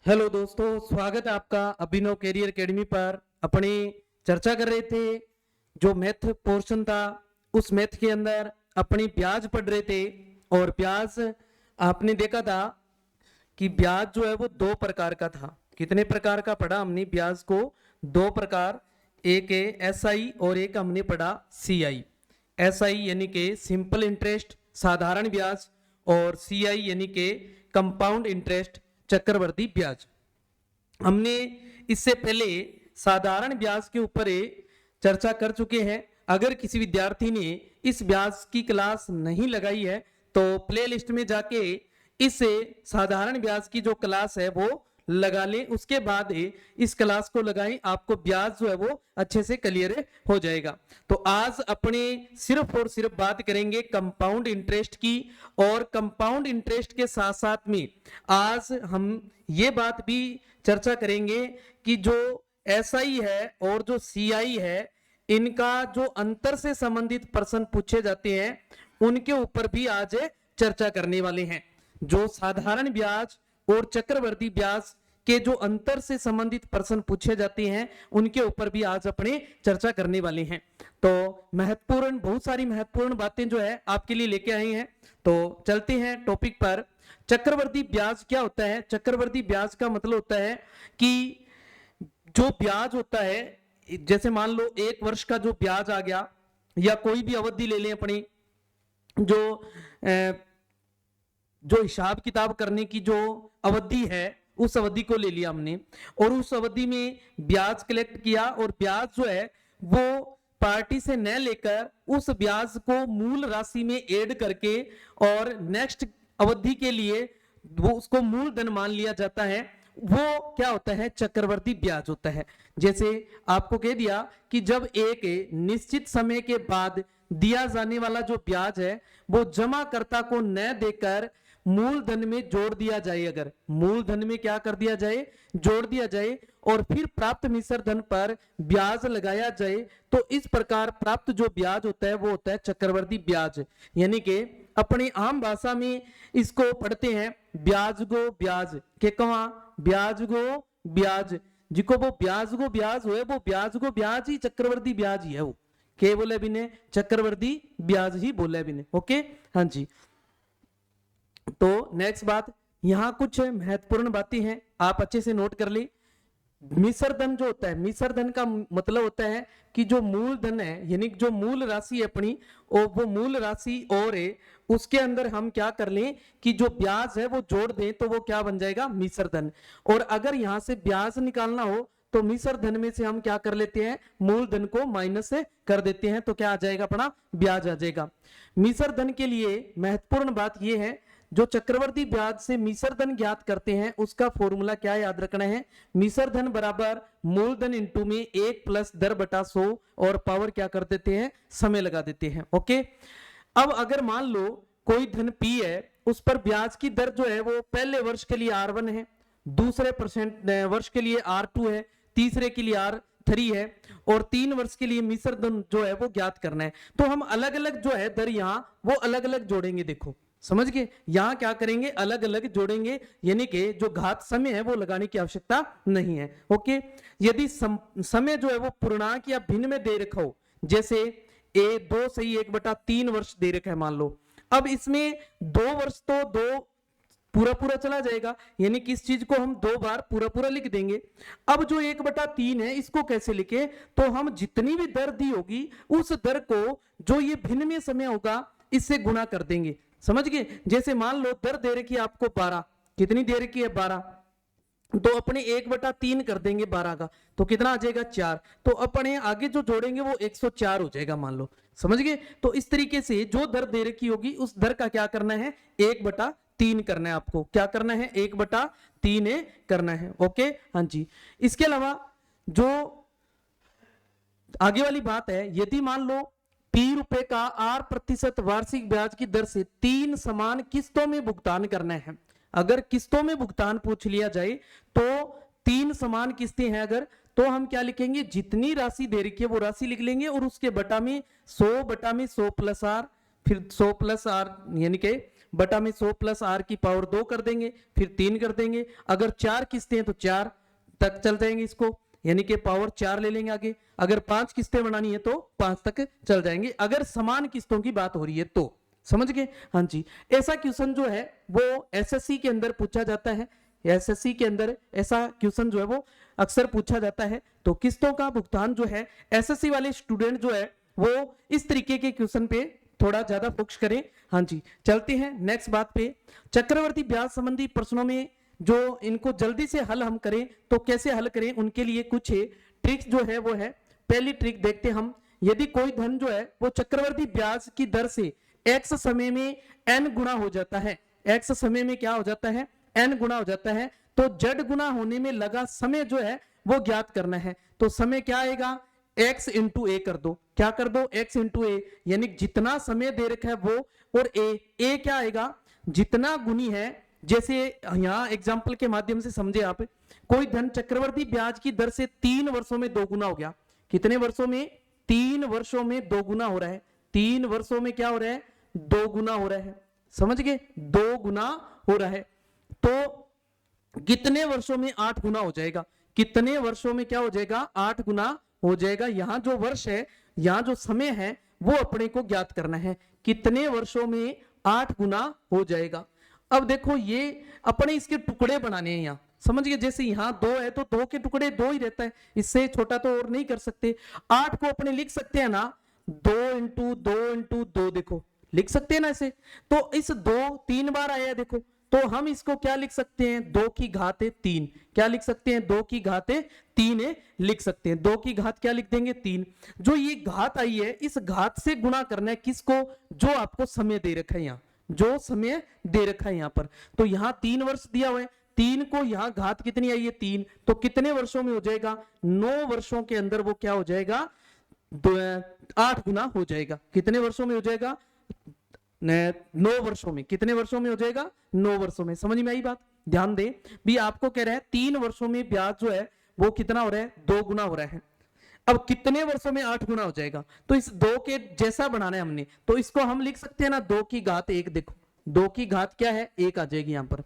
Hello दोस्तों, स्वागत है आपका अभिनव कैरियर एकेडमी पर। अपनी चर्चा कर रहे थे जो मैथ पोर्शन था, उस मैथ के अंदर अपनी ब्याज पढ़ रहे थे। और ब्याज आपने देखा था कि ब्याज जो है वो दो प्रकार का था। कितने प्रकार का पढ़ा हमने ब्याज को? दो प्रकार, एक है एसआई और एक हमने पढ़ा सीआई। एसआई यानी कि सिंपल इंटरेस्ट, साधारण ब्याज, और सीआई यानी कि कंपाउंड इंटरेस्ट, चक्रवर्ती ब्याज। हमने इससे पहले साधारण ब्याज के ऊपर चर्चा कर चुके हैं। अगर किसी विद्यार्थी ने इस ब्याज की क्लास नहीं लगाई है तो प्लेलिस्ट में जाके इस साधारण ब्याज की जो क्लास है वो लगा लें, उसके बाद इस क्लास को लगाएं, आपको ब्याज जो है वो अच्छे से क्लियर हो जाएगा। तो आज अपने सिर्फ और सिर्फ बात करेंगे कंपाउंड इंटरेस्ट की। और कंपाउंड इंटरेस्ट के साथ साथ में आज हम ये बात भी चर्चा करेंगे कि जो एसआई है और जो सीआई है, इनका जो अंतर से संबंधित प्रश्न पूछे जाते हैं उनके ऊपर भी आज चर्चा करने वाले हैं। जो साधारण ब्याज और चक्रवर्ती ब्याज के जो अंतर से संबंधित प्रश्न पूछे जाते हैं उनके ऊपर भी आज अपने चर्चा करने वाले हैं। तो महत्वपूर्ण, बहुत सारी महत्वपूर्ण बातें जो है आपके लिए लेके आए हैं। तो चलते हैं टॉपिक पर। चक्रवर्ती ब्याज क्या होता है? चक्रवर्ती ब्याज का मतलब होता है कि जो ब्याज होता है, जैसे मान लो एक वर्ष का जो ब्याज आ गया, या कोई भी अवधि ले लें अपनी, जो हिसाब किताब करने की जो अवधि है उस अवधि को ले लिया हमने, और उस अवधि में ब्याज कलेक्ट किया, और ब्याज जो है वो पार्टी से न लेकर उस ब्याज को मूल राशि में ऐड करके और नेक्स्ट अवधि के लिए वो उसको मूलधन मान लिया जाता है। वो क्या होता है? चक्रवर्ती ब्याज होता है। जैसे आपको कह दिया कि जब एक निश्चित समय के बाद दिया जाने वाला जो ब्याज है वो जमाकर्ता को न देकर मूलधन में जोड़ दिया जाए, अगर मूलधन में क्या कर दिया जाए? जोड़ दिया जाए, और फिर प्राप्त मिश्र धन पर ब्याज लगाया जाए, तो इस प्रकार प्राप्त जो ब्याज होता है वो होता है चक्रवर्ती ब्याज। यानी कि अपनी आम भाषा में इसको पढ़ते हैं ब्याज गो ब्याज के कहा, ब्याज गो ब्याज, जिको वो ब्याज गो ब्याज हो, वो ब्याज गो ब्याज ही चक्रवर्ती ब्याज ही है। वो के बोले भी ने? चक्रवर्ती ब्याज ही बोले भी ने। ओके, हाँ जी। तो नेक्स्ट बात, यहां कुछ महत्वपूर्ण बातें हैं, आप अच्छे से नोट कर ली। मिश्र धन जो होता है, मिश्र धन का मतलब होता है कि जो मूलधन है, यानी जो मूल राशि है अपनी, और वो मूल राशि और उसके अंदर हम क्या कर लें कि जो ब्याज है वो जोड़ दें, तो वो क्या बन जाएगा? मिश्र धन। और अगर यहां से ब्याज निकालना हो तो मिश्र धन में से हम क्या कर लेते हैं? मूलधन को माइनस से कर देते हैं, तो क्या आ जाएगा? अपना ब्याज आ जाएगा। मिश्र धन के लिए महत्वपूर्ण बात यह है, जो चक्रवर्ती ब्याज से मिश्र धन ज्ञात करते हैं उसका फॉर्मूला क्या याद रखना है? मिश्र धन बराबर मूलधन इंटू में 1 प्लस दर बटा 100, और पावर क्या कर देते हैं? समय लगा देते हैं। ओके, अब अगर मान लो कोई धन पी है, उस पर ब्याज की दर जो है वो पहले वर्ष के लिए R1 है, दूसरे वर्ष के लिए R2 है, तीसरे के लिए R3 है, और 3 वर्ष के लिए मिश्र धन जो है वो ज्ञात करना है। तो हम अलग अलग जो है दर यहां वो अलग अलग जोड़ेंगे। देखो समझ गए? यहां क्या करेंगे? अलग अलग जोड़ेंगे, यानी कि जो घात समय है वो लगाने की आवश्यकता नहीं है। ओके, यदि समय जो है वो पूर्णांक या भिन्न में दे रखा हो, जैसे A2 सही 1/3 वर्ष दे रखा है मान लो, अब इसमें 2 वर्ष तो 2 पूरा पूरा चला जाएगा, यानी कि इस चीज को हम 2 बार पूरा पूरा लिख देंगे। अब जो 1/3 है इसको कैसे लिखे? तो हम जितनी भी दर दी होगी उस दर को जो ये भिन्न में समय होगा इससे गुणा कर देंगे। समझ गए? जैसे मान लो दर दे रखी है आपको 12, कितनी दे रखी है? 12, तो अपने 1/3 कर देंगे 12 का, तो कितना आ जाएगा? 4। तो अपने आगे जो जोड़ेंगे वो 104 हो जाएगा मान लो। समझ गए? तो इस तरीके से जो दर दे रखी होगी उस दर का क्या करना है? 1/3 करना है। आपको क्या करना है? 1/3 करना है। ओके, हाँ जी। इसके अलावा जो आगे वाली बात है, यदि मान लो P का R% वार्षिक ब्याज की दर से 3 समान किस्तों में भुगतान करना है। अगर किस्तों में भुगतान पूछ लिया जाए तो 3 समान किस्तें हैं अगर, तो हम क्या लिखेंगे? जितनी राशि दे रखी है वो राशि लिख लेंगे, और उसके बटा में 100 प्लस R, फिर 100 प्लस R यानी कि बटा में 100 प्लस r की पावर 2 कर देंगे, फिर 3 कर देंगे। अगर 4 किस्तें हैं तो 4 तक चल जाएंगे इसको, यानी कि पावर 4 ले लेंगे आगे। अगर 5 किस्तें बनानी है तो 5 तक चल जाएंगे, अगर समान किस्तों की बात हो रही है तो। समझ गए? हाँ जी। ऐसा क्वेश्चन जो है वो एसएससी के अंदर पूछा जाता है, एसएससी के अंदर ऐसा क्वेश्चन जो है वो अक्सर पूछा जाता है। तो किस्तों का भुगतान जो है एसएससी वाले स्टूडेंट जो है वो इस तरीके के क्वेश्चन पे थोड़ा ज्यादा फोकस करें। हाँ जी, चलते हैं नेक्स्ट बात पे। चक्रवर्ती ब्याज संबंधी प्रश्नों में जो इनको जल्दी से हल हम करें तो कैसे हल करें, उनके लिए कुछ ट्रिक्स जो है वो है। पहली ट्रिक देखते हम, यदि कोई धन जो है वो चक्रवर्ती ब्याज की दर से x समय में n गुना हो जाता है, x समय में क्या हो जाता है, n गुना हो जाता है, तो z गुना होने में लगा समय जो है वो ज्ञात करना है। तो समय क्या आएगा, x इंटू ए कर दो, क्या कर दो, x इंटू ए, यानी जितना समय दे रखा है वो, और a क्या आएगा, जितना गुनी है। जैसे यहां एग्जाम्पल के माध्यम से समझे आप, कोई धन चक्रवर्ती ब्याज की दर से 3 वर्षों में 2 गुना हो गया। कितने वर्षों में, 3 वर्षों में 2 गुना हो रहा है। 3 वर्षों में क्या हो रहा है, 2 गुना हो रहा है। समझ गए, 2 गुना हो रहा है। तो कितने वर्षों में 8 गुना हो जाएगा, कितने वर्षों में क्या हो जाएगा, 8 गुना हो जाएगा। यहां जो वर्ष है, यहां जो समय है वो अपने को ज्ञात करना है, कितने वर्षों में 8 गुना हो जाएगा। अब देखो ये अपने इसके टुकड़े बनाने हैं यहाँ, समझ गए। जैसे यहाँ 2 है तो 2 के टुकड़े 2 ही रहता है, इससे छोटा तो और नहीं कर सकते। 8 को अपने लिख सकते हैं ना, 2 इंटू 2 इंटू 2, देखो लिख सकते हैं ना इसे। तो इस 2 3 बार आया है देखो, तो हम इसको क्या लिख सकते हैं, 2 की घात 3। क्या लिख सकते हैं, 2 की घात 3 लिख सकते हैं। 2 की घात क्या लिख देंगे, 3। जो ये घात आई है इस घात से गुणा करना है किसको, जो आपको समय दे रखा है यहाँ, जो समय दे रखा है यहाँ पर। तो यहाँ 3 वर्ष दिया हुआ है, 3 को यहाँ घात कितनी आई है, 3, तो कितने वर्षों में हो जाएगा, 9 वर्षों के अंदर वो क्या हो जाएगा, 8 गुना हो जाएगा। कितने वर्षों में हो जाएगा, 9 वर्षों में। कितने वर्षों में हो जाएगा, 9 वर्षों में। समझ में आई बात, ध्यान दें भी, आपको कह रहा है 3 वर्षों में ब्याज जो है वो कितना हो रहा है, 2 गुना हो रहा है। अब कितने वर्षों में 8 गुना हो जाएगा, तो इस 2 के जैसा बनाना है हमने, तो इसको हम लिख सकते हैं ना, 2 की घात 1। देखो 2 की घात क्या है, 1 आ जाएगी यहां पर,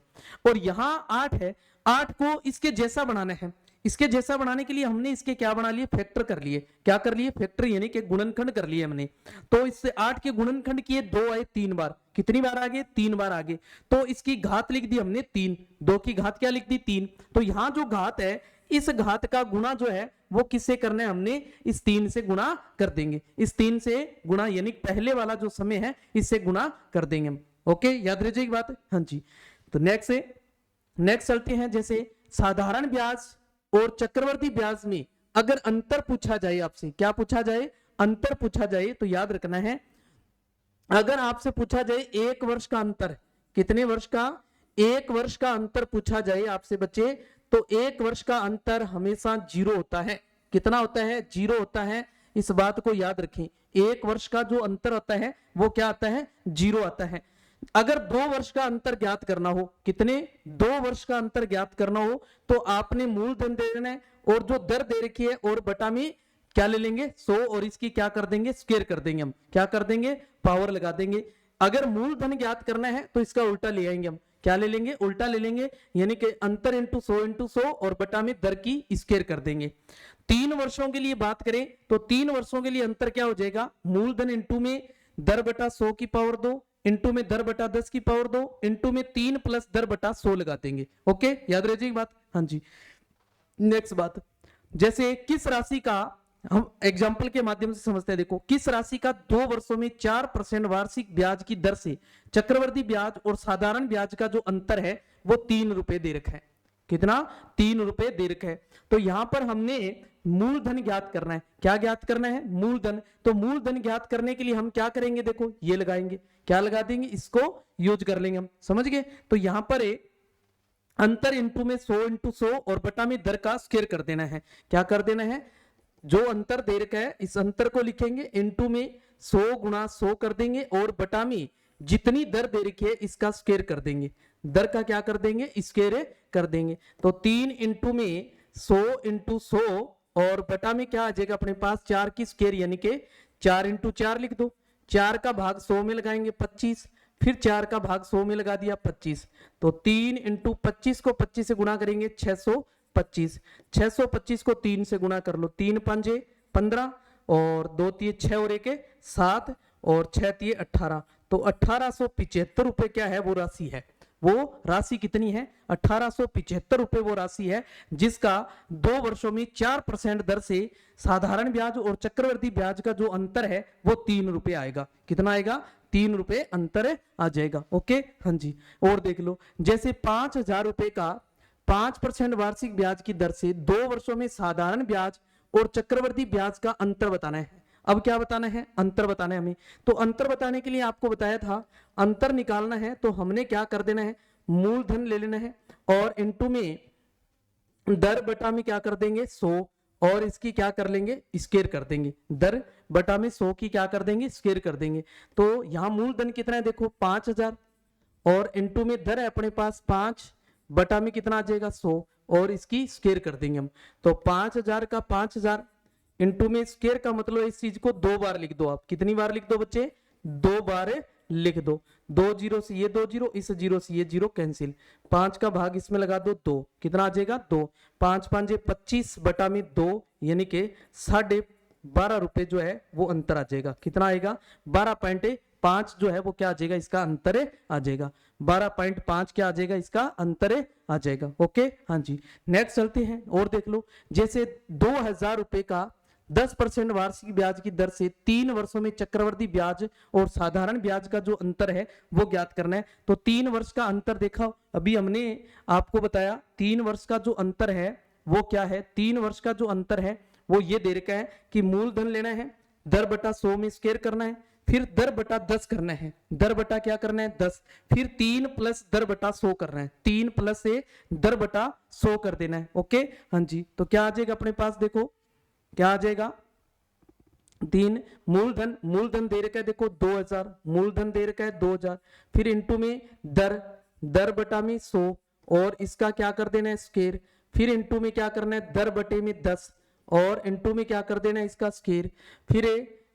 और यहां 8 है, 8 को इसके जैसा बनाना है। इसके जैसा बनाने के लिए हमने इसके क्या बना लिए, फैक्टर कर लिए। क्या कर लिए, फैक्टर, यानी कि गुणनखंड कर लिए हमने। तो इससे 8 के गुणनखंड किए, 2 आए 3 बार। कितनी बार आगे, 3 बार आगे। तो इसकी घात लिख दी हमने 3, 2 की घात क्या लिख दी, 3। तो यहां जो घात है इस घात का गुणा जो है वो किससे करना है, हमने इस 3 से गुणा कर देंगे। इस 3 से गुणा, यानी पहले वाला जो समय है इससे गुणा कर देंगे हम। ओके, याद रह जाएगी बात। हाँ जी, तो नेक्स्ट चलते हैं। जैसे साधारण ब्याज और चक्रवर्ती ब्याज में अगर अंतर पूछा जाए आपसे, क्या पूछा जाए, अंतर पूछा जाए, तो याद रखना है, अगर आपसे पूछा जाए 1 वर्ष का अंतर, कितने वर्ष का, 1 वर्ष का अंतर पूछा जाए आपसे बच्चे, तो 1 वर्ष का अंतर हमेशा 0 होता है। कितना होता है, 0 होता है। इस बात को याद रखें, 1 वर्ष का जो अंतर होता है वो क्या आता है, 0 आता है। अगर 2 वर्ष का अंतर ज्ञात करना हो, कितने, 2 वर्ष का अंतर ज्ञात करना हो, तो आपने मूलधन दे देना है, और जो दर दे रखी है और बटा में क्या ले लेंगे, 100, और इसकी क्या कर देंगे, स्क्वायर कर देंगे हम। क्या कर देंगे, पावर लगा देंगे। अगर मूलधन ज्ञात करना है तो इसका उल्टा ले आएंगे हम। क्या ले लेंगे, उल्टा ले लेंगे, यानी कि अंतर इंटू 100 और बटा में दर की स्क्वायर कर देंगे। 3 वर्षों के लिए बात करें तो 3 वर्षों के लिए अंतर क्या हो जाएगा, मूलधन इंटू में दर बटा 100 की पावर 2, इंटू में दर बटा 10 की पावर 2, इंटू में 3 प्लस दर बटा 100 लगा देंगे। ओके, याद रह जाएगी बात। हाँ जी, नेक्स्ट बात, जैसे किस राशि का, हम एग्जाम्पल के माध्यम से समझते हैं। देखो, किस राशि का 2 वर्षों में 4% वार्षिक ब्याज की दर से चक्रवर्ती ब्याज और साधारण ब्याज का जो अंतर है वो 3 रुपए दे रखा है। कितना, 3 रुपए दे रखा है। तो यहां पर हमने मूलधन ज्ञात करना है। क्या ज्ञात करना है, मूलधन। तो मूलधन ज्ञात करने के लिए हम क्या करेंगे, देखो ये लगाएंगे, क्या लगा देंगे, इसको यूज कर लेंगे हम। समझ गए। तो यहां पर अंतर इंटू में 100 और बटा में दर का स्क्वायर कर देना है। क्या कर देना है, जो अंतर दे रखा है इस अंतर को लिखेंगे, इंटू में 100 गुणा 100 कर देंगे, और बटा में जितनी दर दे रखी है इसका स्क्वायर कर देंगे। दर का क्या कर देंगे, स्क्वायर कर देंगे। तो 3 इंटू में 100 और बटा में क्या आ जाएगा अपने पास, 4 की स्क्वायर, यानी कि 4 इंटू 4 लिख दो। 4 का भाग 100 में लगाएंगे 25, फिर 4 का भाग 100 में लगा दिया 25, तो 3 इंटू 25 को 25 से गुणा करेंगे 625, 625 को 3 से गुणा कर लो, 3 पंजे 15 और 2 तिये 6 और 1 7 और 6 तिये 18, तो 1875 रुपए क्या है वो राशि है। वो राशि कितनी है? 1875 रुपए वो राशि है, जिसका 2 वर्षों में 4% दर से साधारण ब्याज और चक्रवर्ती ब्याज का जो अंतर है वो 3 रुपए आएगा। कितना आएगा? 3 रुपए अंतर आ जाएगा। ओके, हाँ जी। और देख लो, जैसे 5,000 रुपए का 5% वार्षिक ब्याज की दर से 2 वर्षों में साधारण ब्याज और चक्रवर्ती ब्याज का अंतर बताना है। अब क्या बताना है? अंतर बताना है हमें। तो अंतर बताने के लिए आपको बताया था, अंतर निकालना है तो हमने क्या कर देना है, मूलधन ले लेना है और इनटू में दर बटा में क्या कर देंगे 100 और इसकी क्या कर लेंगे, स्केयर कर देंगे। दर बटा में 100 की क्या कर देंगे, स्केयर कर देंगे। तो यहां मूलधन कितना है देखो 5,000 और इनटू में दर है अपने पास 5 बटा में कितना आ जाएगा 100 और इसकी स्केयर कर देंगे हम। तो 5,000 का 5,000 इंटू में स्केयर का मतलब इस चीज को 2 बार लिख दो। आप कितनी बार लिख दो बच्चे? 2 बार लिख दो। 2 जीरो से ये 2 जीरो, इस जीरो से ये जीरो कैंसिल, 5 का भाग इसमें लगा दो 2, कितना आ जाएगा 2, 5 5 25 बटा में 2 यानी कि 12.5 रुपए जो है वो अंतर आ जाएगा। कितना आएगा? 12.5 जो है वो क्या आ जाएगा, इसका अंतर आ जाएगा। 12.5 क्या आ जाएगा, इसका अंतर आ जाएगा। ओके, हाँ जी। नेक्स्ट चलते हैं और देख लो, जैसे 2,000 रुपए का 10% वार्षिक ब्याज की दर से 3 वर्षों में चक्रवर्ती ब्याज और साधारण ब्याज का जो अंतर है वो ज्ञात करना है। तो 3 वर्ष का अंतर देखा, अभी हमने आपको बताया 3 वर्ष का जो अंतर है वो क्या है। 3 वर्ष का जो अंतर है वो ये दे रखा है कि मूलधन लेना है, दर बटा 100 में स्केयर करना है, फिर दर बटा 10 करना है। दर बटा क्या करना है 10, फिर 3 प्लस दर बटा 100 करना है, 3 प्लस से दर बटा 100 कर देना है। ओके, हाँ जी। तो क्या आ जाएगा अपने पास, देखो क्या आ जाएगा, 3 मूलधन दे रखा है देखो 2,000, मूलधन दे रखा है 2,000, फिर इंटू में दर बटा में 100 और इसका क्या कर देना है स्केयर, फिर इंटू में क्या करना है दर बटे में 10 और इंटू में क्या कर देना है इसका स्केयर, फिर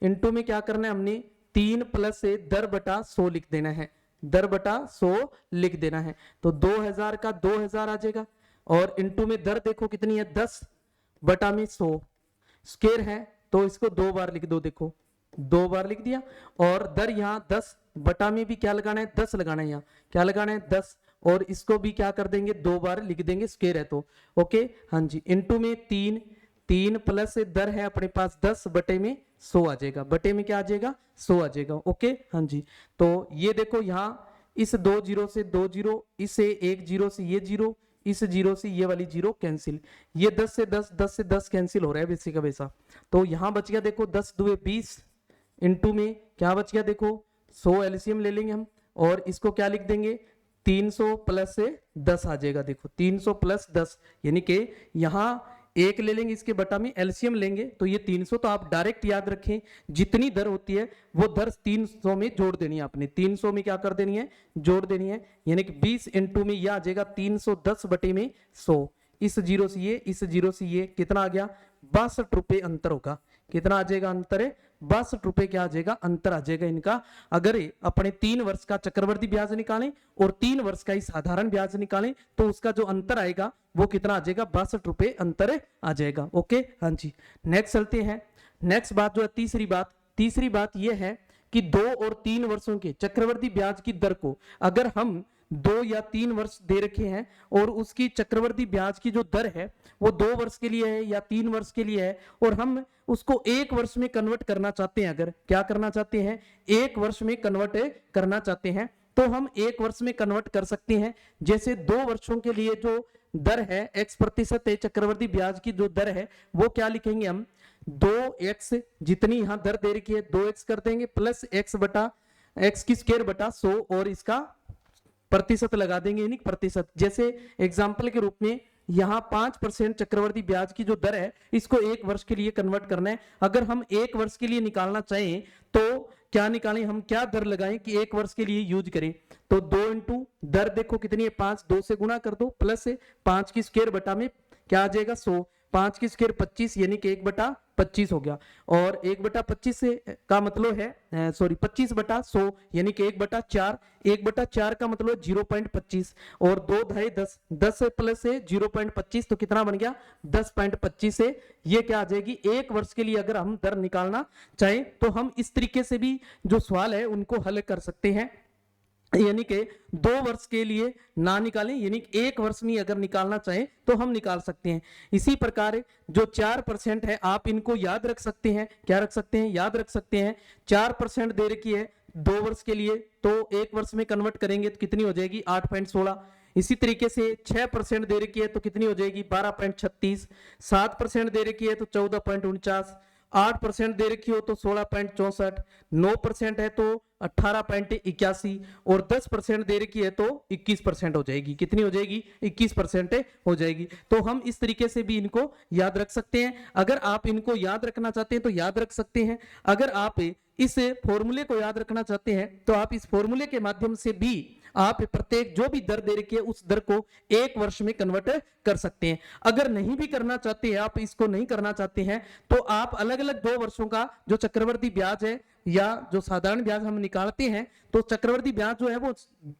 इंटू में क्या करना है हमने 3 प्लस से दर बटा 100 लिख देना है, दर बटा 100 लिख देना है। तो 2,000 का 2,000 आ जाएगा और इंटू में दर देखो कितनी है 10 बटा में 100 स्केयर है, तो इसको 2 बार लिख दो। देखो 2 बार लिख दिया और दर यहाँ 10 बटा में भी क्या लगाना है 10 लगाना है, यहाँ क्या लगाना है 10 और इसको भी क्या कर देंगे 2 बार लिख देंगे, स्केयर है तो। ओके, हाँ जी। इंटू में 3 प्लस से दर है अपने पास 10 बटे में 100 आ जाएगा, बटे में क्या आ जाएगा 100 आ जाएगा। ओके, हाँ जी। तो ये देखो यहाँ इस 2 जीरो से 2 जीरो, इसे 1 जीरो से ये जीरो, इस जीरो से ये वाली जीरो कैंसिल, ये 10 से 10, 10 से 10 कैंसिल हो रहा है वैसे का वैसा। तो यहां बच गया देखो 10 दुए 20 इंटू में क्या बच गया देखो 100 एलसीएम ले लेंगे हम और इसको क्या लिख देंगे 300 प्लस से 10 आ जाएगा। देखो 300 प्लस 10 यानी कि यहां 1 ले लेंगे, इसके बटा में एलसीएम लेंगे तो ये 300। तो आप डायरेक्ट याद रखें जितनी दर होती है वो दर 300 में जोड़ देनी है आपने, 300 में क्या कर देनी है जोड़ देनी है, यानी कि 20 इंटू में यह आ जाएगा 310 बटे में 100, इस जीरो से ये, इस जीरो से ये कितना आ गया 62 रुपए अंतर होगा। कितना आ जाएगा अंतर है 62 रुपए क्या आ जाएगा अंतर आ जाएगा इनका। अगर अपने 3 वर्ष का चक्रवर्ती ब्याज निकालें और 3 वर्ष का ही साधारण ब्याज निकालें तो उसका जो अंतर आएगा वो कितना आ जाएगा 62 रुपए अंतर आ जाएगा। ओके, हाँ जी। नेक्स्ट चलते हैं। नेक्स्ट बात जो है तीसरी बात यह है कि 2 और 3 वर्षों के चक्रवर्ती ब्याज की दर को अगर हम 2 या 3 वर्ष दे रखे हैं और उसकी चक्रवर्ती ब्याज की जो दर है वो 2 वर्ष के लिए है या 3 वर्ष के लिए है और हम उसको 1 वर्ष में कन्वर्ट करना चाहते हैं, अगर क्या करना चाहते हैं 1 वर्ष में कन्वर्ट करना चाहते हैं तो हम 1 वर्ष में कन्वर्ट कर सकते हैं। जैसे 2 वर्षों के लिए जो दर है x% है, चक्रवर्ती ब्याज की जो दर है वो क्या लिखेंगे हम 2x, जितनी यहां दर दे रखी है 2x कर देंगे प्लस x की स्क्वायर बटा 100 और इसका प्रतिशत लगा देंगे, यानी प्रतिशत। जैसे एग्जाम्पल के रूप में यहाँ 5% चक्रवर्ती ब्याज की जो दर है इसको 1 वर्ष के लिए कन्वर्ट करना है। अगर हम 1 वर्ष के लिए निकालना चाहें तो क्या निकालें, हम क्या दर लगाएं कि 1 वर्ष के लिए यूज करें। तो 2 इंटू दर देखो कितनी है 5, 2 से गुणा कर दो प्लस 5 की स्क्वायर बटा में क्या आ जाएगा 100, 5 की स्क्वायर 25 यानी कि 1/25 हो गया। और 1/25 से का मतलब है 25/100 यानी कि 1/4। 1/4 का मतलब 0.25 और 2 ढाई 10, 10 प्लस से 0.25 तो कितना बन गया 10.25 से ये क्या आ जाएगी। एक वर्ष के लिए अगर हम दर निकालना चाहें तो हम इस तरीके से भी जो सवाल है उनको हल कर सकते हैं, यानी कि 2 वर्ष के लिए ना निकालें, यानी कि 1 वर्ष में अगर निकालना चाहें तो हम निकाल सकते हैं। इसी प्रकार जो 4% है आप इनको याद रख सकते हैं। क्या रख सकते हैं, याद रख सकते हैं। 4% दे रखी है 2 वर्ष के लिए, तो 1 वर्ष में कन्वर्ट करेंगे तो कितनी हो जाएगी 8.16। इसी तरीके से 6% दे रखी है तो कितनी हो जाएगी 12.36। 7% दे रखी है तो 14.49। 8% दे रखी हो तो 16.64। 9% है तो 18.81 और 10% दे रखी है तो 21% हो जाएगी। कितनी हो जाएगी 21% हो जाएगी। तो हम इस तरीके से भी इनको याद रख सकते हैं। अगर आप इनको याद रखना चाहते हैं तो याद रख सकते हैं। अगर आप इस फॉर्मूले को याद रखना चाहते हैं तो आप इस फॉर्मूले के माध्यम से भी आप प्रत्येक जो भी दर दे रखी है उस दर को 1 वर्ष में कन्वर्ट कर सकते हैं। अगर नहीं भी करना चाहते हैं, आप इसको नहीं करना चाहते हैं तो आप अलग अलग 2 वर्षों का जो चक्रवर्ती ब्याज है या जो साधारण ब्याज हम निकालते हैं, तो चक्रवर्ती ब्याज जो है वो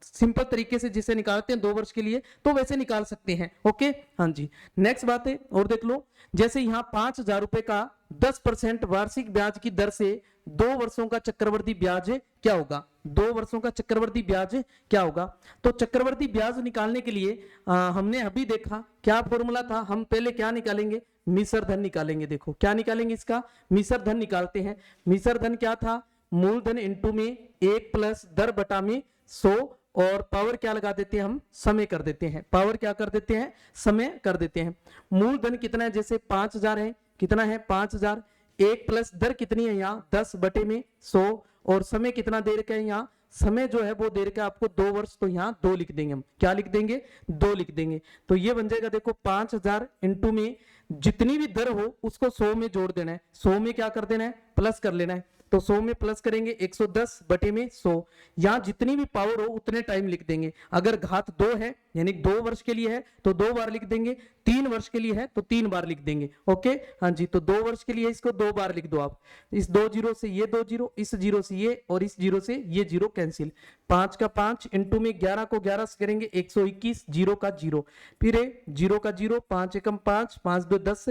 सिंपल तरीके से जिसे निकालते हैं 2 वर्ष के लिए तो वैसे निकाल सकते हैं। ओके, हाँ जी। नेक्स्ट बात है और देख लो, जैसे यहाँ 5,000 रुपए का 10% वार्षिक ब्याज की दर से 2 वर्षों का चक्रवर्ती ब्याज क्या होगा। 2 वर्षों का चक्रवर्ती ब्याज क्या होगा। तो चक्रवर्ती ब्याज निकालने के लिए हमने अभी देखा क्या फॉर्मूला था। हम पहले क्या निकालेंगे, मिश्र धन निकालेंगे। देखो क्या निकालेंगे, इसका मिश्र धन निकालते हैं। मिश्र धन क्या था, मूलधन इंटू में 1 प्लस दर बटा में 100 और पावर क्या लगा देते हैं हम, समय कर देते हैं। पावर क्या कर देते हैं, समय कर देते हैं। मूलधन कितना है, जैसे 5,000 है, कितना है 5,000। 1 प्लस दर कितनी है यहाँ 10 बटे में 100 और समय कितना दे रखा है यहाँ, समय जो है वो दे रखा है आपको 2 वर्ष, तो यहाँ 2 लिख देंगे हम। क्या लिख देंगे, 2 लिख देंगे। तो ये बन जाएगा देखो 5,000 इंटू में जितनी भी दर हो उसको 100 में जोड़ देना है। 100 में क्या कर देना है, प्लस कर लेना है। तो 100 में प्लस करेंगे 110 बटे में 100। यहाँ जितनी भी पावर हो उतने टाइम लिख देंगे। अगर घात 2 है यानी 2 वर्ष के लिए है तो 2 बार लिख देंगे, 3 वर्ष के लिए है तो 3 बार लिख देंगे। ओके, हाँ जी। तो 2 वर्ष के लिए इसको 2 बार लिख दो आप। इस 2 जीरो से ये 2 जीरो, इस जीरो से ये और इस जीरो से ये जीरो कैंसिल। 5 का 5 इंटू में 11 को 11 से करेंगे 121, जीरो का जीरो, फिर जीरो का जीरो, 5 एकम 5, 5 2 10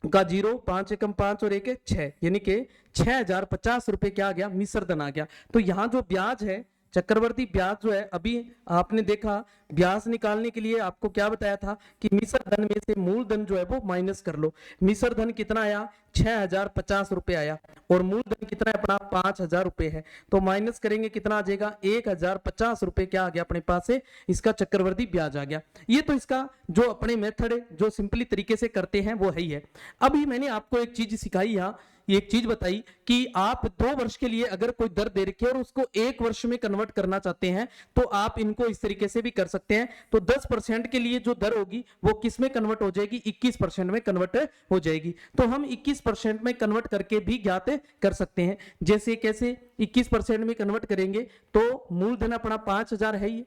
का जीरो, 5 एकम 5 और 1 6, यानी कि 6,050 रुपए क्या आ गया, मिश्र धन आ गया। तो यहाँ जो ब्याज है चक्रवर्ती ब्याज जो है, अभी आपने देखा ब्याज निकालने के लिए आपको क्या बताया था कि मिश्र धन में से मूलधन जो है वो माइनस कर लो। मिश्र धन कितना आया 6,050 रुपए आया और मूलधन कितना है अपना 5,000 रुपए है। तो माइनस करेंगे कितना आ जाएगा 1,050 रुपए क्या आ गया अपने पास से, इसका चक्रवर्ती ब्याज आ गया। ये तो इसका जो अपने मेथड जो सिंपली तरीके से करते हैं वो है ही है। अभी मैंने आपको एक चीज सिखाई यहाँ, एक चीज बताई कि आप 2 वर्ष के लिए अगर कोई दर दे रखी है और उसको 1 वर्ष में कन्वर्ट करना चाहते हैं तो आप इनको इस तरीके से भी कर सकते हैं। तो 10% के लिए जो दर होगी वो किस में कन्वर्ट हो जाएगी, 21% में कन्वर्ट हो जाएगी। तो हम 21% में कन्वर्ट करके भी ज्ञात कर सकते हैं। जैसे कैसे 21% में कन्वर्ट करेंगे तो मूलधन अपना 5,000 है ही,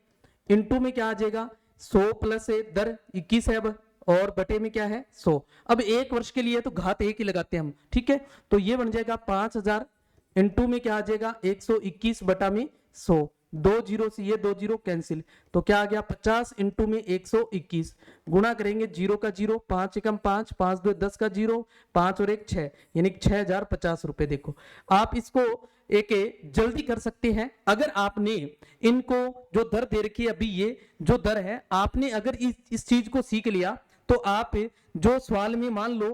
इंटू में क्या आ जाएगा 100 प्लस दर 21 है अब और बटे में क्या है 100। अब 1 वर्ष के लिए तो घात 1 ही लगाते हैं हम, ठीक है। तो ये बन जाएगा 5,000 इंटू में क्या आ जाएगा 121 बटा में 100, 2 जीरो से ये 2 जीरो कैंसिल, तो क्या आ गया 50 इंटू में 121, गुणा करेंगे जीरो का जीरो, 5 एकम 5, 5 2 10 का जीरो, 5 और 1 6, यानी 6,050 रुपए। देखो आप इसको एक जल्दी कर सकते हैं। अगर आपने इनको जो दर दे रखी है अभी, ये जो दर है आपने अगर इस चीज को सीख लिया तो आप जो सवाल में मान लो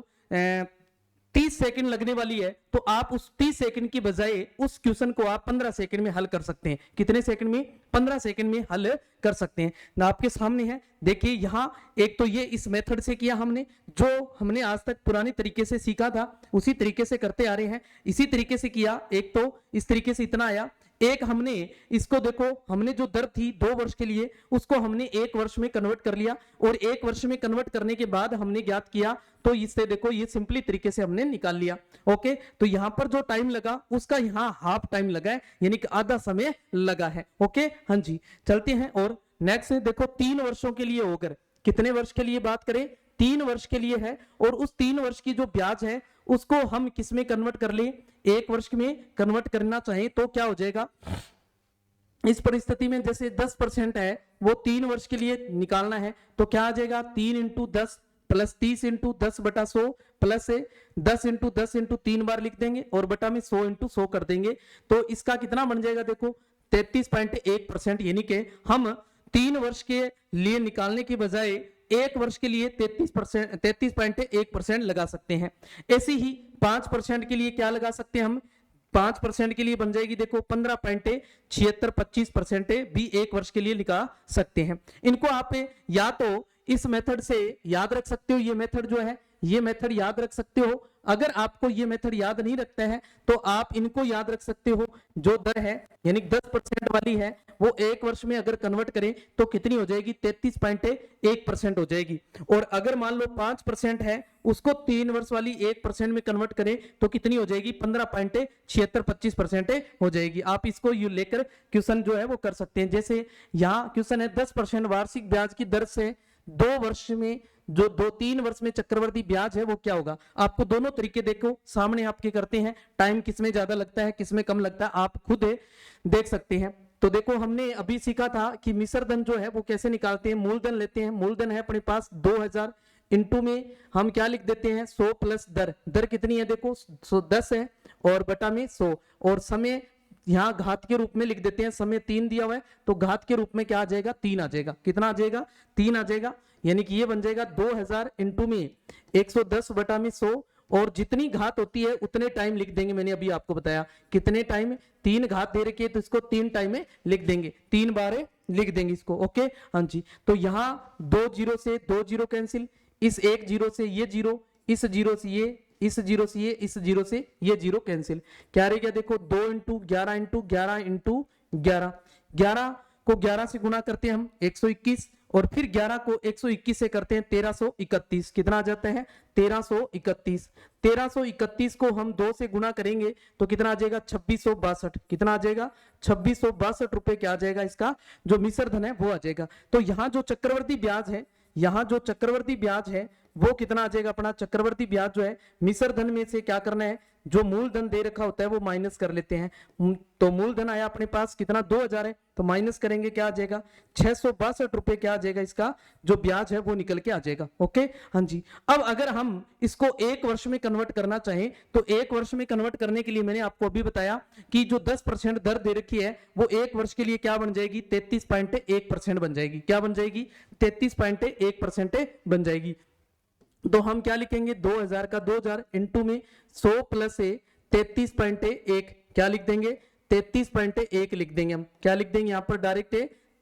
30 सेकंड लगने वाली है तो आप उस 30 सेकंड की बजाय उस क्वेश्चन को आप 15 सेकंड में हल कर सकते हैं। कितने सेकंड में, 15 सेकंड में हल कर सकते हैं ना। आपके सामने है, देखिए यहाँ एक तो ये इस मेथड से किया हमने, जो हमने आज तक पुराने तरीके से सीखा था उसी तरीके से करते आ रहे हैं, इसी तरीके से किया। एक तो इस तरीके से इतना आया, एक हमने इसको देखो, हमने जो दर थी 2 वर्ष के लिए उसको हमने 1 वर्ष में कन्वर्ट कर लिया और 1 वर्ष में कन्वर्ट करने के बाद हमने ज्ञात किया तो इससे देखो ये सिंपली तरीके से हमने निकाल लिया। ओके, तो यहां पर जो टाइम लगा उसका यहां हाफ टाइम लगा है, यानी कि आधा समय लगा है। ओके, हाँ जी, चलते हैं और नेक्स्ट देखो 3 वर्षों के लिए होकर, कितने वर्ष के लिए बात करें, 3 वर्ष के लिए है और उस 3 वर्ष की जो ब्याज है उसको हम किस में कन्वर्ट कर लें, 1 वर्ष में कन्वर्ट करना चाहें तो क्या हो जाएगा इस परिस्थिति में, जैसे 10% है वो 3 वर्ष के लिए निकालना है तो क्या आ जाएगा 3 into 10 plus 30 into 10/100 plus 10 into 10 into 3 बार लिख देंगे और बटा में 100 इंटू 100 कर देंगे। तो इसका कितना बन जाएगा देखो 33.1%, यानी कि हम 3 वर्ष के लिए निकालने की बजाय 1 वर्ष के लिए 33.1% लगा सकते हैं। ऐसे ही 5% के लिए क्या लगा सकते हैं हम, 5% के लिए बन जाएगी देखो 15.7625% भी 1 वर्ष के लिए निकाल सकते हैं। इनको आप या तो इस मेथड से याद रख सकते हो, ये मेथड जो है ये मेथड याद रख सकते हो। अगर आपको ये मेथड याद नहीं रखता है तो आप इनको याद रख सकते हो, जो दर है यानी 10% वाली है वो 1 वर्ष में अगर कन्वर्ट करें तो कितनी हो जाएगी 33.1% हो जाएगी। और अगर मान लो 5% है उसको 3 वर्ष वाली 1% में कन्वर्ट करें तो कितनी हो जाएगी 15.7625% हो जाएगी। आप इसको यू लेकर क्वेश्चन जो है वो कर सकते हैं। जैसे यहाँ क्वेश्चन है 10% वार्षिक ब्याज की दर से 2 वर्ष में जो 3 वर्ष में चक्रवर्ती ब्याज है वो क्या होगा। आपको दोनों तरीके देखो सामने आपके करते हैं, टाइम किसमें ज्यादा लगता है किसमें कम लगता है आप खुद देख सकते हैं। तो देखो हमने अभी सीखा था कि मिश्र धन जो है वो कैसे निकालते हैं। मूलधन लेते हैं, मूलधन है अपने पास 2000, इंटू में हम क्या लिख देते हैं 100 प्लस दर, दर कितनी है देखो 10 है और बटा में 100 और समय यहाँ घात के रूप में लिख देते हैं, समय 3 दिया हुआ है तो घात के रूप में क्या आ जाएगा 3 आ जाएगा। कितना आ जाएगा 3 आ जाएगा, यानी कि ये बन जाएगा 2000 इंटू में 110 बटा में 100 और जितनी घात होती है उतने टाइम लिख देंगे। मैंने अभी आपको बताया कितने टाइम, 3 घात दे रखी है तो इसको 3 टाइम में लिख देंगे, 3 बार लिख देंगे इसको। ओके हाँ जी, तो यहाँ 2 जीरो से 2 जीरो कैंसिल, इस 1 जीरो से ये जीरो, इस जीरो से ये, इस जीरो से ये, इस जीरो से ये जीरो कैंसिल, क्या रह गया देखो 2 इंटू 11 इंटू 11 इंटू 11, 11 को 11 से गुणा करते हैं हम 121 और फिर 11 को 121 से करते हैं 1331, कितना आ जाता है 1331। 1331 को हम 2 से गुणा करेंगे तो कितना आ जाएगा 2662, कितना आ जाएगा 2662 रुपए क्या आ जाएगा इसका जो मिश्र धन है वो आ जाएगा। तो यहाँ जो चक्रवर्ती ब्याज है, यहाँ जो चक्रवर्ती ब्याज है वो कितना आ जाएगा अपना चक्रवर्ती ब्याज जो है मिश्र धन में से क्या करना है, जो मूलधन दे रखा होता है वो माइनस कर लेते हैं। तो मूलधन आया अपने पास कितना 2000 है तो माइनस करेंगे क्या आ जाएगा 662 रुपए क्या आ जाएगा इसका जो ब्याज है वो निकल के आ जाएगा। ओके हाँ जी, अब अगर हम इसको 1 वर्ष में कन्वर्ट करना चाहें तो 1 वर्ष में कन्वर्ट करने के लिए मैंने आपको अभी बताया कि जो 10% दर दे रखी है वो 1 वर्ष के लिए क्या बन जाएगी 33.1% बन जाएगी। क्या बन जाएगी 33.1% बन जाएगी। तो हम क्या लिखेंगे 2000 का 2000 इंटू में 100 प्लस 33.1 क्या लिख देंगे 33.1 लिख देंगे। हम क्या लिख देंगे यहाँ पर डायरेक्ट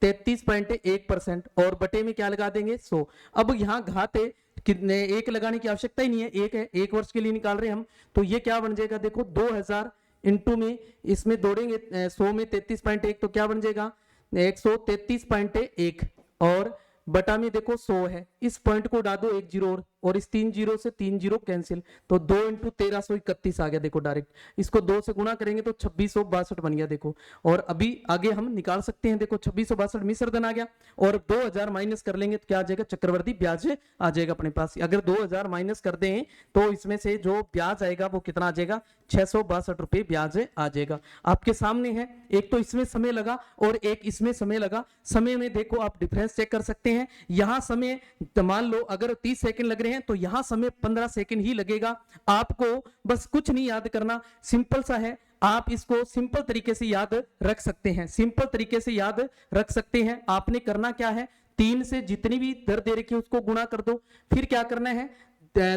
33.1% और बटे में क्या लगा देंगे 100। अब यहाँ घात है कितने 1 लगाने की आवश्यकता ही नहीं है, 1 है, 1 वर्ष के लिए निकाल रहे हैं हम। तो ये क्या बन जाएगा देखो 2000 इंटू में इसमें दौड़ेंगे 100 में 33.1 तो क्या बन जाएगा 133.1 और बटा में देखो 100 है, इस पॉइंट को उड़ा दो 1 जीरो और इस 3 जीरो से 3 जीरो कैंसिल तो 2 इंटू 1331 आ गया देखो डायरेक्ट। इसको 2 से गुणा करेंगे तो 2662 बन गया देखो। और अभी आगे हम निकाल सकते हैं देखो 2662 मिश्र धन आ गया और 2000 माइनस कर लेंगे तो क्या आ जाएगा चक्रवर्ती ब्याज आ जाएगा अपने पास। अगर 2000 माइनस कर दें तो इसमें से जो ब्याज आएगा वो कितना आ जाएगा 662 रुपए ब्याज आ जाएगा। आपके सामने है, एक तो इसमें समय लगा और एक इसमें समय लगा। समय में देखो आप डिफरेंस चेक कर सकते हैं, यहाँ समय मान लो अगर 30 सेकंड लग रहे हैं तो यहाँ समय 15 सेकंड ही लगेगा। आपको बस कुछ नहीं याद करना, सिंपल सा है, आप इसको सिंपल तरीके से याद रख सकते हैं, सिंपल तरीके से याद रख सकते हैं। आपने करना क्या है 3 से जितनी भी दर दे रखी है उसको गुणा कर दो, फिर क्या करना है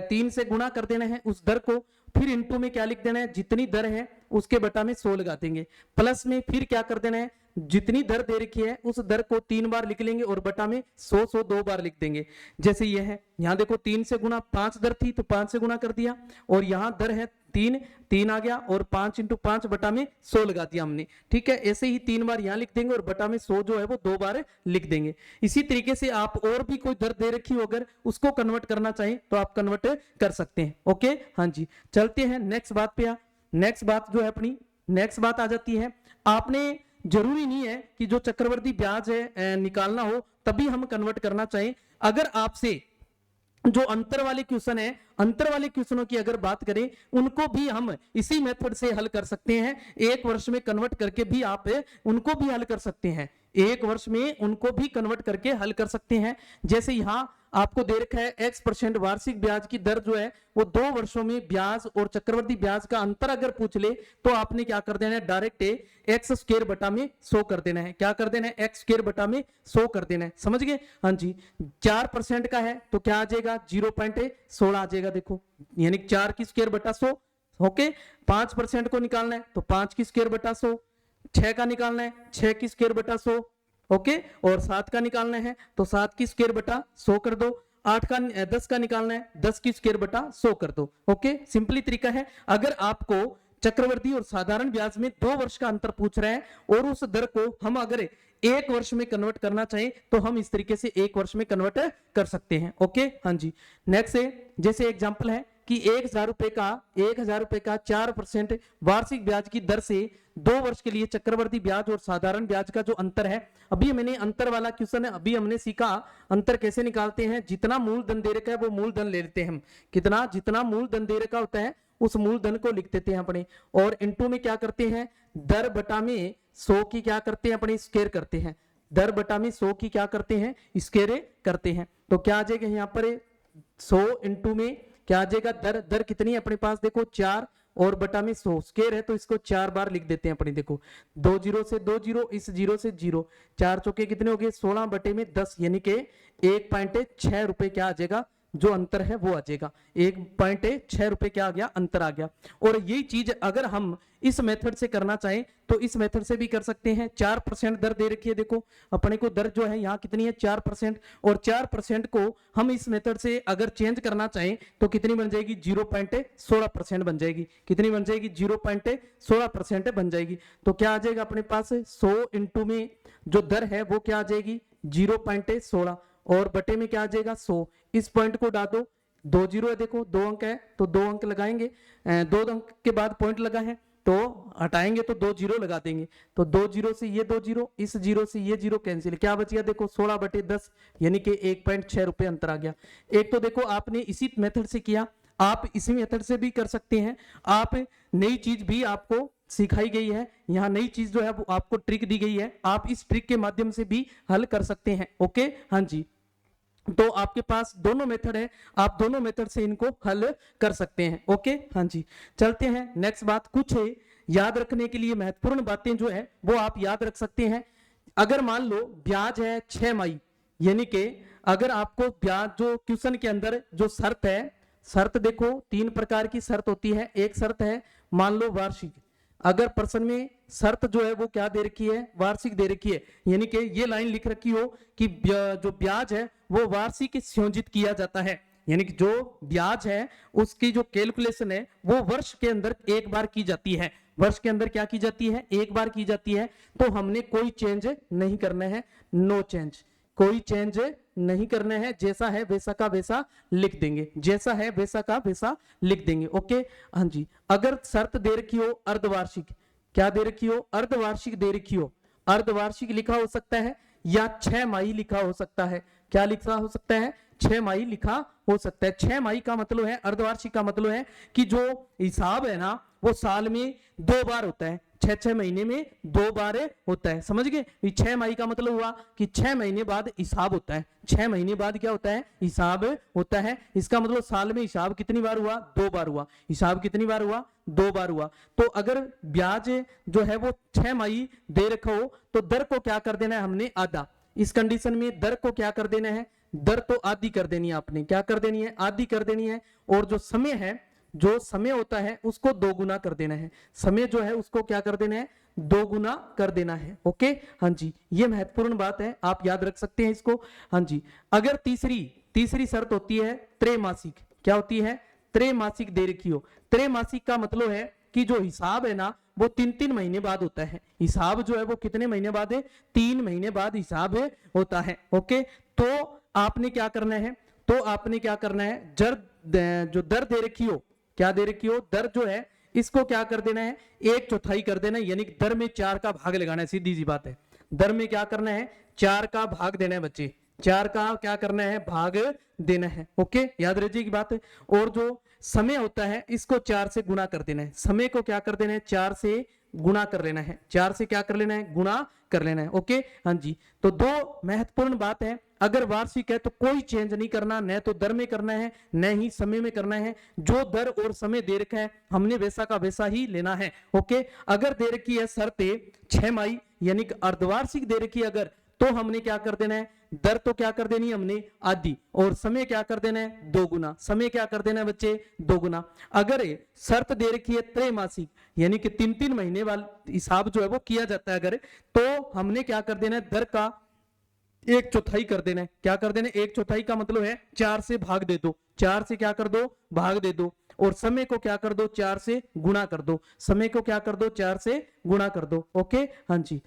3 से गुणा कर देना है उस दर को, फिर इनटू में क्या लिख देना है जितनी दर है उसके बटा में 100 लगा देंगे, प्लस में फिर क्या कर देना है जितनी दर दे रखी है उस दर को 3 बार लिख लेंगे और बटा में 100 2 बार लिख देंगे। जैसे ये है यहाँ देखो 3 से गुना 5 दर थी तो 5 से गुना कर दिया और यहाँ दर है 3 आ गया और 5 इंटू 5 बटा में 100 लगा दिया हमने। ठीक है, ऐसे ही 3 बार यहाँ लिख देंगे और बटा में 100 जो है वो 2 बार लिख देंगे। इसी तरीके से आप और भी कोई दर दे रखी हो अगर उसको कन्वर्ट करना चाहें तो आप कन्वर्ट कर सकते हैं। ओके हाँ जी, चलते हैं नेक्स्ट बात पे। नेक्स्ट बात जो है अपनी नेक्स्ट बात आ जाती है, आपने जरूरी नहीं है कि जो चक्रवर्ती ब्याज है निकालना हो तभी हम कन्वर्ट करना चाहें। अगर आपसे जो अंतर वाले क्वेश्चन है, अंतर वाले क्वेश्चनों की अगर बात करें, उनको भी हम इसी मेथड से हल कर सकते हैं। एक वर्ष में कन्वर्ट करके भी आप उनको भी हल कर सकते हैं, एक वर्ष में उनको भी कन्वर्ट करके हल कर सकते हैं। जैसे यहां आपको दे रखा है x% वार्षिक ब्याज की दर जो है वो 2 वर्षों में ब्याज और चक्रवृद्धि ब्याज का अंतर अगर पूछ ले तो आपने क्या कर देना है, डायरेक्ट एक्स स्क्वायर बटा में 100 कर देना है। क्या कर देना है, एक्स स्क्वायर बटा में 100 कर देना है, समझ गए। हाँ जी, 4% का है तो क्या आ जाएगा, 0.16 आ जाएगा। देखो यानी 4 की स्क्वायर बटा 100। ओके, 5% को निकालना है तो 5 की स्क्वायर बटा 100, 6 का निकालना है 6 की स्क्वायर बटा 100, ओके, और 7 का निकालना है तो 7 की स्क्वायर बटा 100 कर दो, 10 का निकालना है 10 की स्क्वायर बटा 100 कर दो। ओके, सिंपली तरीका है। अगर आपको चक्रवृद्धि और साधारण ब्याज में 2 वर्ष का अंतर पूछ रहे हैं और उस दर को हम अगर 1 वर्ष में कन्वर्ट करना चाहें तो हम इस तरीके से 1 वर्ष में कन्वर्ट कर सकते हैं। ओके, हाँ जी। नेक्स्ट है, जैसे एग्जांपल है कि 1000 रुपए का 4% वार्षिक ब्याज की दर से 2 वर्ष के लिए चक्रवृद्धि ब्याज और साधारण ब्याज का जो अंतर है, अभी मैंने अंतर वाला क्वेश्चन है, अभी हमने सीखा अंतर कैसे निकालते हैं। जितना मूलधन दे रखा है वो मूलधन ले लेते हैं हम, कितना, जितना मूलधन दे रखा होता है उस मूलधन को लिख देते हैं अपने, और इनटू में क्या करते हैं, दर बटा में 100 की क्या करते हैं अपने, स्क्वायर करते हैं। दर बटा में 100 की क्या करते हैं, स्क्वायर करते हैं। तो क्या आ जाएगा यहाँ पर 100 इंटू में क्या आ जाएगा, दर कितनी है अपने पास, देखो 4 और बटा में 100 स्क्वायर है तो इसको 4 बार लिख देते हैं अपने। देखो 2 जीरो से 2 जीरो, इस जीरो से जीरो, 4 चौके कितने हो गए 16 बटे में 10, यानी कि 1.6 रुपए क्या आ जाएगा, जो अंतर है वो आ जाएगा। 1.6 रुपए क्या आ गया, अंतर आ गया। और यही चीज अगर हम इस मेथड से करना चाहें तो इस मेथड से भी कर सकते हैं। 4% दर दे रखी है, देखो अपने को दर जो है यहाँ कितनी है 4%, और 4% को हम इस मेथड से अगर चेंज करना चाहें तो कितनी बन जाएगी, 0.16% बन जाएगी। कितनी बन जाएगी, 0.16% बन जाएगी। तो क्या आ जाएगा अपने पास, 100 इंटू में जो दर है वो क्या आ जाएगी 0.16 और बटे में क्या आ जाएगा 100। इस पॉइंट को डाल दो, 2 जीरो है, देखो 2 अंक है तो 2 अंक लगाएंगे, 2 अंक के बाद पॉइंट लगा है तो हटाएंगे तो 2 जीरो लगा देंगे। तो 2 जीरो से ये 2 जीरो, इस जीरो से ये जीरो कैंसिल, क्या बच गया देखो 16 बटे 10, यानी कि 1.6 रुपए अंतर आ गया। एक तो देखो आपने इसी मेथड से किया, आप इसी मेथड से भी कर सकते हैं। आप नई चीज भी आपको सिखाई गई है, यहाँ नई चीज जो है वो आपको ट्रिक दी गई है, आप इस ट्रिक के माध्यम से भी हल कर सकते हैं। ओके, हाँ जी। तो आपके पास दोनों मेथड है, आप दोनों मेथड से इनको हल कर सकते हैं। ओके, हाँ जी। चलते हैं नेक्स्ट बात, कुछ याद रखने के लिए महत्वपूर्ण बातें जो है वो आप याद रख सकते हैं। अगर मान लो ब्याज है 6 माही, यानी कि अगर आपको ब्याज जो क्वेश्चन के अंदर जो शर्त है, शर्त देखो 3 प्रकार की शर्त होती है। एक शर्त है मान लो वार्षिक, अगर प्रश्न में शर्त जो है वो क्या दे रखी है, वार्षिक दे रखी है, यानी कि ये लाइन लिख रखी हो कि जो ब्याज है वो वार्षिक संयोजित किया जाता है, यानी कि जो ब्याज है उसकी जो कैलकुलेशन है वो वर्ष के अंदर एक बार की जाती है। वर्ष के अंदर क्या की जाती है, एक बार की जाती है। तो हमने कोई चेंज नहीं करना है, नो चेंज, कोई चेंज नहीं करना है, जैसा है वैसा का वैसा लिख देंगे, जैसा है वैसा का वैसा लिख देंगे। ओके, हाँ जी। अगर शर्त दे रखी हो अर्धवार्षिक, क्या दे रखी हो, अर्धवार्षिक दे रखी हो, अर्धवार्षिक लिखा हो सकता है या 6 माही लिखा हो सकता है। क्या लिखा हो सकता है, 6 माही लिखा हो सकता है। 6 माही का मतलब है, अर्धवार्षिक का मतलब है कि जो हिसाब है ना वो साल में 2 बार होता है, 6 महीने में 2 बार होता है, समझ गए। 6 माही का मतलब हुआ कि 6 महीने बाद हिसाब होता है, 6 महीने बाद क्या होता है, हिसाब होता है। इसका मतलब साल में हिसाब कितनी बार हुआ, 2 बार हुआ। हिसाब कितनी बार हुआ, 2 बार हुआ। तो अगर ब्याज जो है वो 6 माही दे रखा हो तो दर को क्या कर देना है हमने, आधा। इस कंडीशन में दर को क्या कर देना है, दर तो आधी कर देनी है आपने, क्या कर देनी है, आधी कर देनी है। और जो समय है, जो समय होता है उसको 2 गुना कर देना है, समय जो है उसको क्या कर देना है, 2 गुना कर देना है। ओके, हाँ जी, ये महत्वपूर्ण बात है, आप याद रख सकते हैं इसको। हाँ जी। अगर तीसरी शर्त होती है त्रैमासिक, क्या होती है, त्रैमासिक दे रखी हो। त्रैमासिक का मतलब है कि जो हिसाब है ना वो 3-3 महीने बाद होता है। हिसाब जो है वो कितने महीने बाद है, 3 महीने बाद हिसाब होता है। ओके, तो आपने क्या करना है, तो आपने क्या करना है, जो दर दे रखी हो, क्या दे रखी हो, दर जो है इसको क्या कर देना है, 1/4 कर देना है, यानी दर में 4 का भाग लगाना है, सीधी सी बात है। दर में क्या करना है, 4 का भाग देना है बच्चे, 4 का क्या करना है, भाग देना है। ओके, याद रखिए की बात है। और जो समय होता है इसको 4 से गुणा कर देना है, समय को क्या कर देना है, 4 से गुणा कर लेना है, 4 से क्या कर लेना है, गुणा कर लेना है। ओके, हाँ जी। तो दो महत्वपूर्ण बात है, अगर वार्षिक है तो कोई चेंज नहीं करना, न तो दर में करना है न ही समय में करना है। जो दर और समय दे रखा है हमने वैसा का वैसा ही लेना है। ओके, अगर दे रखी है शर्तें 6 यानी कि अर्धवार्षिक दे रखी है अगर, तो हमने क्या कर देना है, दर तो क्या कर देनी है हमने आधी, और समय क्या कर देना है, 2 गुना। समय क्या कर देना है बच्चे, 2 गुना। अगर शर्त दे रखी है त्रैमासिक यानी कि 3-3 महीने वाला हिसाब जो है वो किया जाता है अगर, तो हमने क्या कर देना है, दर का 1/4 कर देना है। क्या कर देना है, 1/4 का मतलब है 4 से भाग दे दो, 4 से क्या कर दो, भाग दे दो। और समय को क्या कर दो, 4 से गुणा कर दो, समय को क्या कर दो, 4 से गुणा कर दो। ओके, हाँ जी।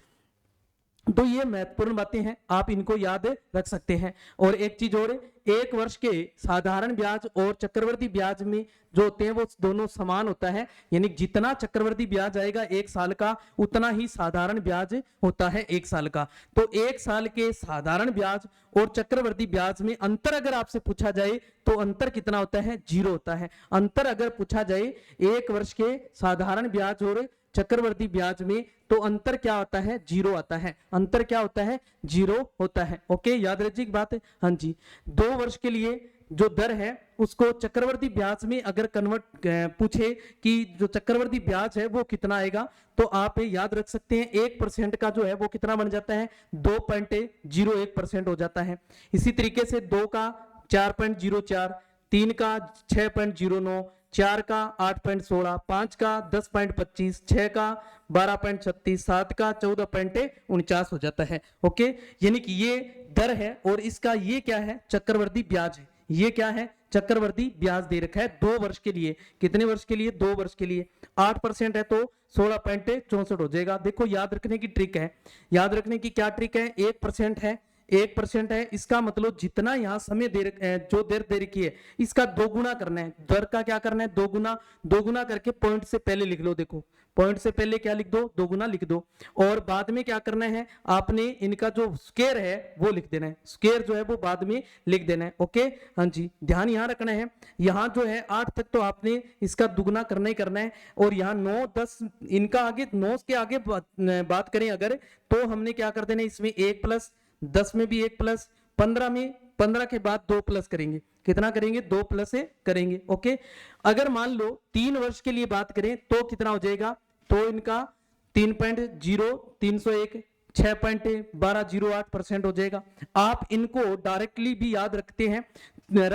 तो ये महत्वपूर्ण बातें हैं, आप इनको याद रख सकते हैं। और एक चीज और, 1 वर्ष के साधारण ब्याज और चक्रवर्ती ब्याज में जो होते हैं वो दोनों समान होता है, यानी जितना चक्रवर्ती ब्याज आएगा 1 साल का उतना ही साधारण ब्याज होता है 1 साल का। तो 1 साल के साधारण ब्याज और चक्रवर्ती ब्याज में अंतर अगर आपसे पूछा जाए तो अंतर कितना होता है, 0 होता है। अंतर अगर पूछा जाए 1 वर्ष के साधारण ब्याज और चक्रवर्ती ब्याज में, तो अंतर क्या होता है, 0 आता है। अंतर क्या होता है, 0 होता है। ओके, याद रखिए की बात है, हाँ जी। 2 वर्ष के लिए जो दर है उसको चक्रवर्ती ब्याज में अगर कन्वर्ट पूछे कि जो चक्रवर्ती ब्याज है वो कितना आएगा, तो आप याद रख सकते हैं 1% का जो है वो कितना बन जाता है, 2.01% हो जाता है। इसी तरीके से 2 का 4.04, 3 का 6.09, 4 का 8.16, 5 का 10.25, 6 का 12.36, 7 का 14.49 हो जाता है। ओके, यानी कि ये दर है और इसका ये क्या है, चक्रवर्ती ब्याज है। ये क्या है, चक्रवर्ती ब्याज दे रखा है 2 वर्ष के लिए। कितने वर्ष के लिए, 2 वर्ष के लिए। 8% है तो 16.64 हो जाएगा। देखो याद रखने की ट्रिक है, याद रखने की क्या ट्रिक है, 1% है, 1% है, इसका मतलब जितना यहाँ समय जो दर दे रखी है इसका 2 गुना करना है। दर का क्या करना है, 2 गुना। 2 गुना करके पॉइंट से पहले लिख लो, देखो पॉइंट से पहले क्या लिख दो, 2 गुना लिख दो। और बाद में क्या करना है, आपने इनका जो स्क्वायर है वो लिख देना है, स्क्वायर जो है वो बाद में लिख देना है। ओके, हाँ जी, ध्यान यहाँ रखना है। यहाँ जो है 8 तक तो आपने इसका दुगुना करना ही करना है, और यहाँ 9, 10 इनका आगे 9 के आगे बात करें अगर, तो हमने क्या कर देना है, इसमें 1 प्लस, 10 में भी 1 प्लस, 15 में 15 के बाद 2 प्लस करेंगे। कितना करेंगे, 2 प्लस से करेंगे। ओके, अगर मान लो 3 वर्ष के लिए बात करें तो कितना हो जाएगा, तो इनका 3.0, 301, 6.1208% हो जाएगा। आप इनको डायरेक्टली भी याद रख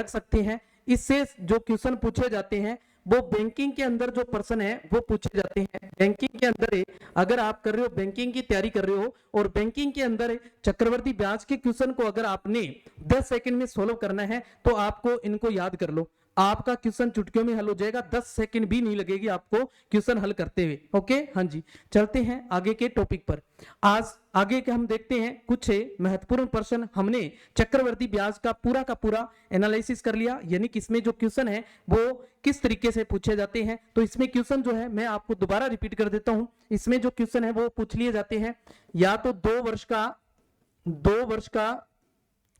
सकते हैं। इससे जो क्वेश्चन पूछे जाते हैं वो बैंकिंग के अंदर जो पर्सन है वो पूछे जाते हैं। बैंकिंग के अंदर अगर आप कर रहे हो, बैंकिंग की तैयारी कर रहे हो और बैंकिंग के अंदर चक्रवर्ती ब्याज के क्वेश्चन को अगर आपने 10 सेकंड में सोल्व करना है तो आपको इनको याद कर लो, आपका क्वेश्चन चुटकियों में हल हो जाएगा। 10 सेकंड भी नहीं लगेगी आपको क्वेश्चन हल करते हुए। ओके, हाँ जी, चलते हैं आगे के टॉपिक पर। आज आगे के हम देखते हैं कुछ महत्वपूर्ण प्रश्न। हमने चक्रवर्ती ब्याज का पूरा एनालिसिस कर लिया, यानी कि इसमें जो क्वेश्चन है वो किस तरीके से पूछे जाते हैं। तो इसमें क्वेश्चन जो है मैं आपको दोबारा रिपीट कर देता हूं। इसमें जो क्वेश्चन है वो पूछ लिए जाते हैं, या तो 2 वर्ष का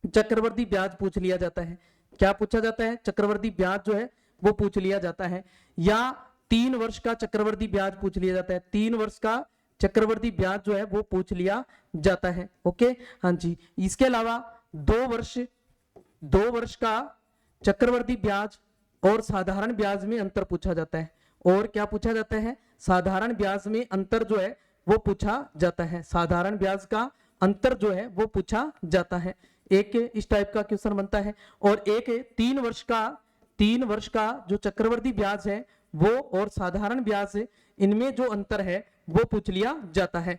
चक्रवर्ती ब्याज पूछ लिया जाता है। क्या पूछा जाता है, चक्रवर्ती ब्याज जो है वो पूछ लिया जाता है, या 3 वर्ष का चक्रवर्ती ब्याज पूछ लिया जाता है। 3 वर्ष का चक्रवर्ती ब्याज जो है वो पूछ लिया जाता है। ओके, हाँ जी। इसके अलावा 2 वर्ष का चक्रवर्ती ब्याज और साधारण ब्याज में अंतर पूछा जाता है। और क्या पूछा जाता है, साधारण ब्याज में अंतर जो है वो पूछा जाता है। साधारण ब्याज का अंतर जो है वो पूछा जाता है। एक इस टाइप का क्वेश्चन बनता है। और एक 3 वर्ष का जो चक्रवर्ती ब्याज है वो और साधारण ब्याज है, इनमें जो अंतर है वो पूछ लिया जाता है।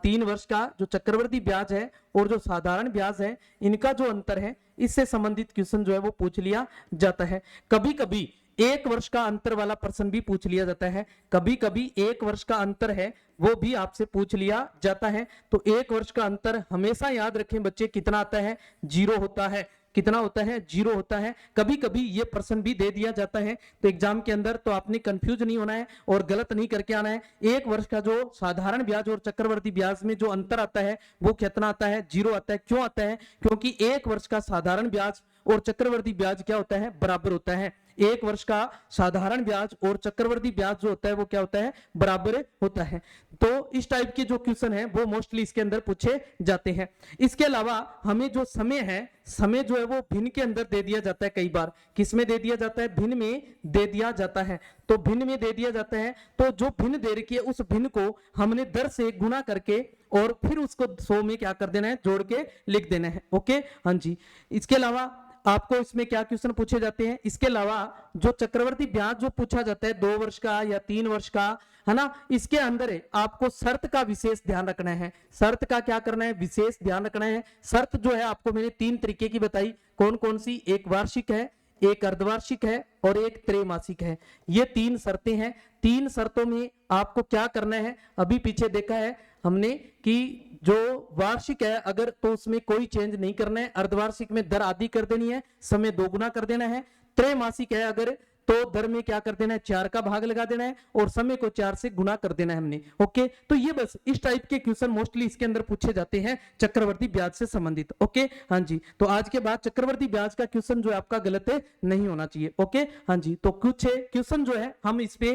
3 वर्ष का जो चक्रवर्ती ब्याज है और जो साधारण ब्याज है इनका जो अंतर है, इससे संबंधित क्वेश्चन जो है वो पूछ लिया जाता है। कभी कभी 1 वर्ष का अंतर वाला प्रश्न भी पूछ लिया जाता है। कभी कभी 1 वर्ष का अंतर है वो भी आपसे पूछ लिया जाता है। तो 1 वर्ष का अंतर हमेशा याद रखें बच्चे, कितना आता है, 0 होता है। कितना होता है, 0 होता है। कभी कभी ये प्रश्न भी दे दिया जाता है तो एग्जाम के अंदर, तो आपने कंफ्यूज नहीं होना है और गलत नहीं करके आना है। एक वर्ष का जो साधारण ब्याज और चक्रवर्ती ब्याज में जो अंतर आता है वो कितना आता है, 0 आता है। क्यों आता है? क्योंकि एक वर्ष का साधारण ब्याज और चक्रवर्ती ब्याज क्या होता है, बराबर होता है। एक वर्ष का साधारण ब्याज और चक्रवर्ती ब्याज जो होता है वो क्या होता है, बराबर होता है। तो इस टाइप के जो क्वेश्चन है वो मोस्टली इसके अंदर पूछे जाते हैं। इसके अलावा हमें जो समय है, समय जो है वो भिन्न के अंदर दे दिया जाता है। कई बार किस में दे दिया जाता है, भिन्न में दे दिया जाता है। तो भिन्न में दे दिया जाता है तो जो भिन्न दे रखी है उस भिन्न को हमने दर से गुणा करके और फिर उसको 100 में क्या कर देना है, जोड़ के लिख देना है। ओके, हाँ जी। इसके अलावा आपको इसमें क्या क्वेश्चन पूछे जाते हैं, इसके अलावा जो चक्रवर्ती ब्याज जो पूछा जाता है 2 वर्ष का या 3 वर्ष का, है ना, इसके अंदर है आपको शर्त का विशेष ध्यान रखना है। शर्त का क्या करना है, विशेष ध्यान रखना है। शर्त जो है आपको मैंने 3 तरीके की बताई, कौन कौन सी, एक वार्षिक है, एक अर्धवार्षिक है और एक त्रैमासिक है। ये 3 शर्तें हैं। 3 शर्तों में आपको क्या करना है, अभी पीछे देखा है हमने कि जो वार्षिक है अगर, तो उसमें कोई चेंज नहीं करना है। अर्धवार्षिक में दर आधी कर देनी है, समय 2 गुना कर देना है। त्रैमासिक है अगर, तो दर में क्या कर देना है, 4 का भाग लगा देना है और समय को 4 से गुना कर देना है हमने। ओके, तो ये बस इस टाइप के क्वेश्चन मोस्टली इसके अंदर पूछे जाते हैं चक्रवर्ती ब्याज से संबंधित। ओके, हाँ जी। तो आज के बाद चक्रवर्ती ब्याज का क्वेश्चन जो है आपका गलत नहीं होना चाहिए। ओके, हाँ जी। तो कुछ क्वेश्चन जो है हम इस पे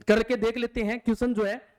करके देख लेते हैं। क्वेश्चन जो है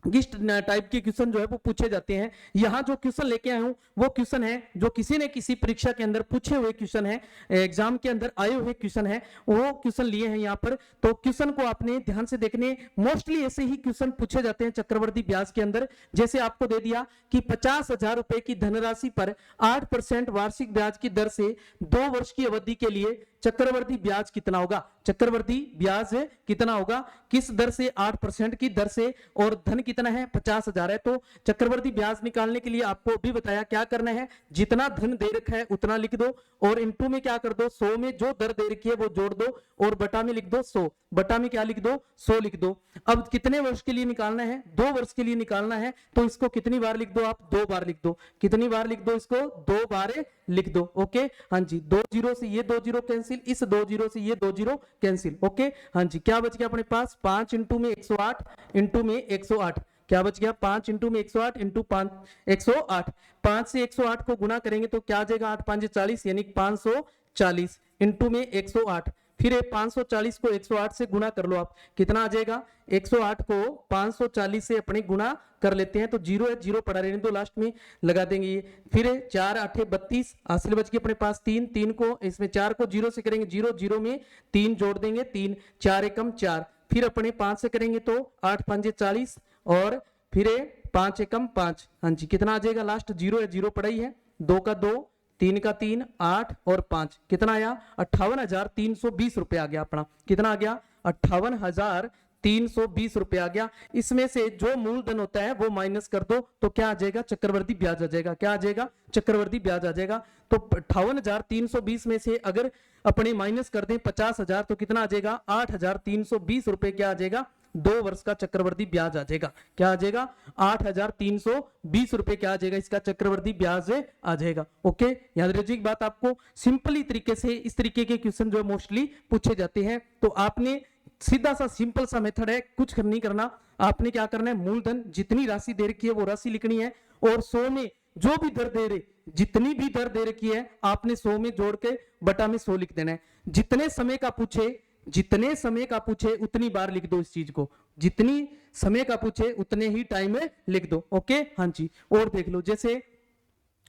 किस टाइप के क्वेश्चन जो है वो पूछे जाते हैं। यहाँ जो क्वेश्चन लेके आया हूं वो क्वेश्चन है जो किसी ने किसी परीक्षा के अंदर पूछे हुए क्वेश्चन है, एग्जाम के अंदर आए हुए क्वेश्चन है, वो क्वेश्चन लिए हैं यहाँ पर। तो क्वेश्चन को आपने ध्यान से देखने, मोस्टली ऐसे ही क्वेश्चन पूछे जाते हैं चक्रवर्ती ब्याज के अंदर। जैसे आपको दे दिया कि 50,000 रुपए की धनराशि पर 8% वार्षिक ब्याज की दर से 2 वर्ष की अवधि के लिए चक्रवर्ती ब्याज कितना होगा, चक्रवर्ती ब्याज कितना होगा, किस दर से, 8% की दर से, और धन कितना है, 50,000 है। तो चक्रवर्ती ब्याज निकालने के लिए आपको भी बताया क्या करना है, जितना धन दे रखा है उतना लिख दो और इनटू में क्या कर दो, 100 में जो दर दे रखी है वो जोड़ दो और बटा में लिख दो 100, बटा में क्या लिख दो, 100 लिख दो। अब कितने वर्ष के लिए निकालना है, 2 वर्ष के लिए निकालना है। तो इसको कितनी बार लिख दो आप, 2 बार लिख दो। कितनी बार लिख दो इसको, 2 बार लिख दो। ओके, हाँ जी। 2 जीरो से ये 2 जीरो कैंसिल, इस 2 जीरो से ये 2 जीरो कैंसिल। ओके, हाँ जी। क्या बच गया अपने पास, 5 इंटू में 108 इंटू में 108, क्या बच गया, 5 इंटू में 108 इंटू 5 108। 5 से 108 को गुना करेंगे तो क्या आ जाएगा, 8 5 40, यानी 540 इंटू में 108। फिर 540 को 108 से गुना कर लो आप, कितना आ जाएगा, 108 को 540 से अपने गुना कर लेते हैं तो 0 है, 0 पड़ा रहने दो, लास्ट में लगा देंगे ये। फिर 4 8 32, हासिल बच गई अपने पास 3, 3 को इसमें 4 को 0 से करेंगे 0, 0 में 3 जोड़ देंगे 3, 4 एकम 4। फिर अपने 5 से करेंगे तो 8 5 40 और फिर 5 एकम 5, हाँ जी। कितना आ जाएगा, लास्ट 0 है, 0 पड़ा ही है, 2 का 2, 3 का 3, 8 और 5, कितना आया, 58,320 रुपए आ गया अपना। कितना आ गया, 58,320 रुपए आ गया। इसमें से जो मूलधन होता है वो माइनस कर दो तो क्या आ जाएगा, चक्रवर्ती ब्याज आ जाएगा। क्या आ जाएगा, चक्रवर्ती ब्याज आ जाएगा। तो 58,320 में से अगर अपने माइनस कर दें 50,000 तो कितना आ जाएगा, 8,320 रुपए क्या आ जाएगा, 2 वर्ष का चक्रवर्ती ब्याज आ जाएगा। क्या आ जाएगा, 8,320 रुपए क्या आ जाएगा, इसका चक्रवर्ती ब्याज आ जाएगा। ओके, याद रखिए बात, आपको सिंपली तरीके से इस तरीके के क्वेश्चन जो मोस्टली पूछे जाते हैं। तो आपने सीधा सा सिंपल सा मेथड है, कुछ नहीं करना। आपने क्या करना है, मूलधन जितनी राशि दे रखी है वो राशि लिखनी है और 100 में जो भी दर दे रहे, जितनी भी दर दे रखी है आपने 100 में जोड़ के बटा में 100 लिख देना है। जितने समय का पूछे, जितने समय का पूछे उतनी बार लिख दो इस चीज को, जितनी समय का पूछे उतने ही टाइम में लिख दो। ओके, हाँ जी। और देख लो, जैसे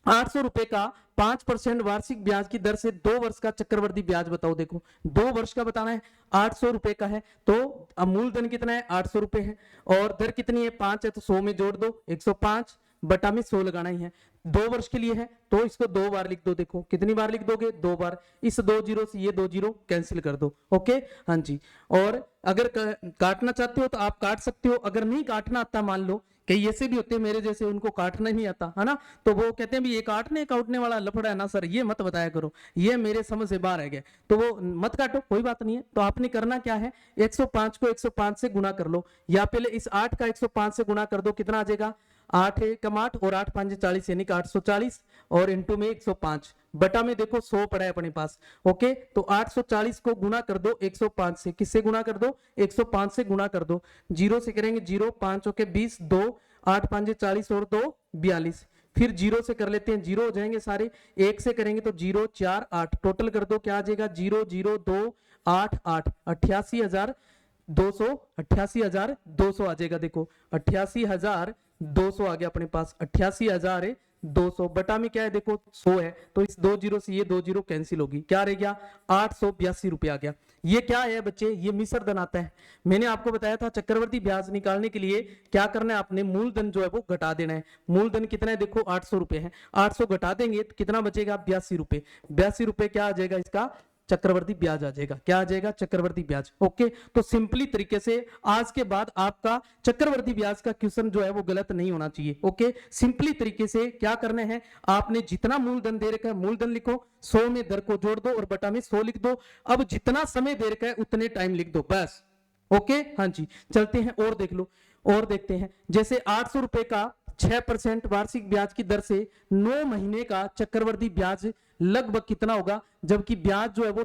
800 रुपए का 5% वार्षिक ब्याज की दर से 2 वर्ष का चक्रवर्ती ब्याज बताओ। देखो 2 वर्ष का बताना है, 800 रुपए का है तो अब मूलधन कितना है, 800 रुपए है और दर कितनी है, 5 है तो 100 में जोड़ दो, 105 बटा में 100 लगाना ही है। 2 वर्ष के लिए है तो इसको 2 बार लिख दो। देखो कितनी बार लिख दोगे, 2 बार। इस 2 जीरो से ये 2 जीरो कैंसिल कर दो। ओके, हाँ जी। और अगर काटना चाहते हो तो आप काट सकते हो, अगर नहीं काटना आता, मान लो कई ऐसे भी होते हैं मेरे जैसे, उनको काटना नहीं आता है ना, तो वो कहते हैं भी ये काटने वाला लफड़ा है ना सर, ये मत बताया करो, ये मेरे समझ से बाहर है गया, तो वो मत काटो, कोई बात नहीं है। तो आपने करना क्या है, 105 को 105 से गुना कर लो, या पहले इस 8 का 105 से गुना कर दो, कितना आ जाएगा, 8 एकम 8 और 8 5 40 यानी कि 840 और इनटू में 105 बटा में देखो 100 पड़ा है अपने पास। ओके, तो 840 को गुना कर दो 105 से। किससे गुना कर दो? 105 से गुना कर दो। 0 से करेंगे 0, 5 ओके 20, 2 8 5 40 और 2 42। फिर 0 से कर लेते हैं, 0 हो जाएंगे सारे। 1 से करेंगे तो 0 4 8, टोटल कर दो क्या आ जाएगा? 0 0 2 8 8, 88,200, 88,200 आ जाएगा। देखो 88,200 आ गया अपने पास, 88,200 बटा में क्या है? देखो 100 है, तो इस 2 जीरो से ये 2 जीरो कैंसिल होगी, क्या रह गया? 882 रुपए आ गया। ये क्या है बच्चे? ये मिश्र धन आता है। मैंने आपको बताया था चक्रवर्ती ब्याज निकालने के लिए क्या करना है, आपने मूलधन जो है वो घटा देना है। मूलधन कितना है? देखो 800 रुपए है, 800 घटा देंगे तो कितना बचेगा? 82 रुपए। 82 रुपए क्या आ जाएगा इसका? चक्रवर्ती ब्याज आ जाएगा। क्या आ जाएगा? चक्रवर्ती ब्याज। ओके, तो सिंपली तरीके से आज के बाद आपका चक्रवर्ती ब्याज का क्वेश्चन जो है वो गलत नहीं होना चाहिए। ओके, सिंपली तरीके से क्या करना है, आपने जितना मूलधन दे रखा है मूलधन लिखो, 100 में दर को जोड़ दो और बटा में 100 लिख दो। अब जितना समय दे रखा है उतने टाइम लिख दो बस। ओके, हाँ जी, चलते हैं और देख लो और देखते हैं। जैसे 800 रुपए का 6% वार्षिक ब्याज की दर से 9 महीने का चक्रवर्ती ब्याज लगभग कितना होगा? जबकि ब्याज जो है वो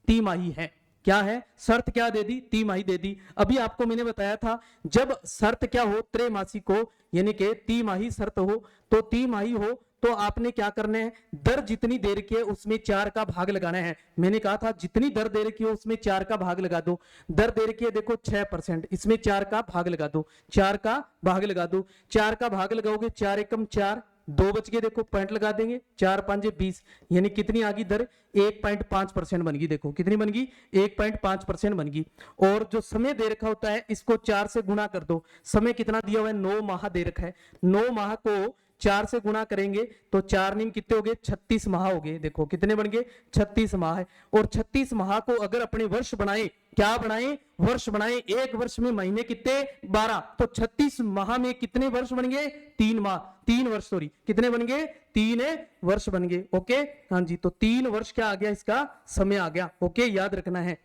तिमाही है। क्या है? शर्त क्या दे दी? तिमाही दे दी। अभी आपको मैंने बताया था जब शर्त क्या हो? त्रैमासिक हो, यानी कि तिमाही शर्त हो, तो तिमाही हो तो आपने क्या करना है? दर जितनी दे रखी है उसमें 4 का भाग लगाना है। मैंने कहा था जितनी दर दे रखी है उसमें 4 का भाग लगा दो। दर दे रखी है देखो 6%, इसमें 4 का भाग लगा दो, 4 का भाग लगा दो। 4 का भाग लगाओगे, 4 एकम 4, 2 बच गए, देखो पॉइंट लगा देंगे, 4 5 20, यानी कितनी आ गई दर? 1.5% बन गई। देखो कितनी बन गई? 1.5% बन गई। और जो समय दे रखा होता है इसको 4 से गुणा कर दो। समय कितना दिया हुआ है? 9 माह दे रखा है। 9 माह को 4 से गुणा करेंगे तो 4 नीम कितने हो गए? 36 माह हो गए। देखो कितने बन गए? 36 माह है। और 36 माह को अगर अपने वर्ष बनाए, क्या बनाए? वर्ष बनाए। एक वर्ष में महीने कितने? 12, तो 36 माह में कितने वर्ष बन गए? 3 माह, 3 वर्ष, सॉरी कितने बन गए? 3 वर्ष बन गए। ओके, हाँ जी, तो 3 वर्ष क्या आ गया? इसका समय आ गया। ओके, याद रखना है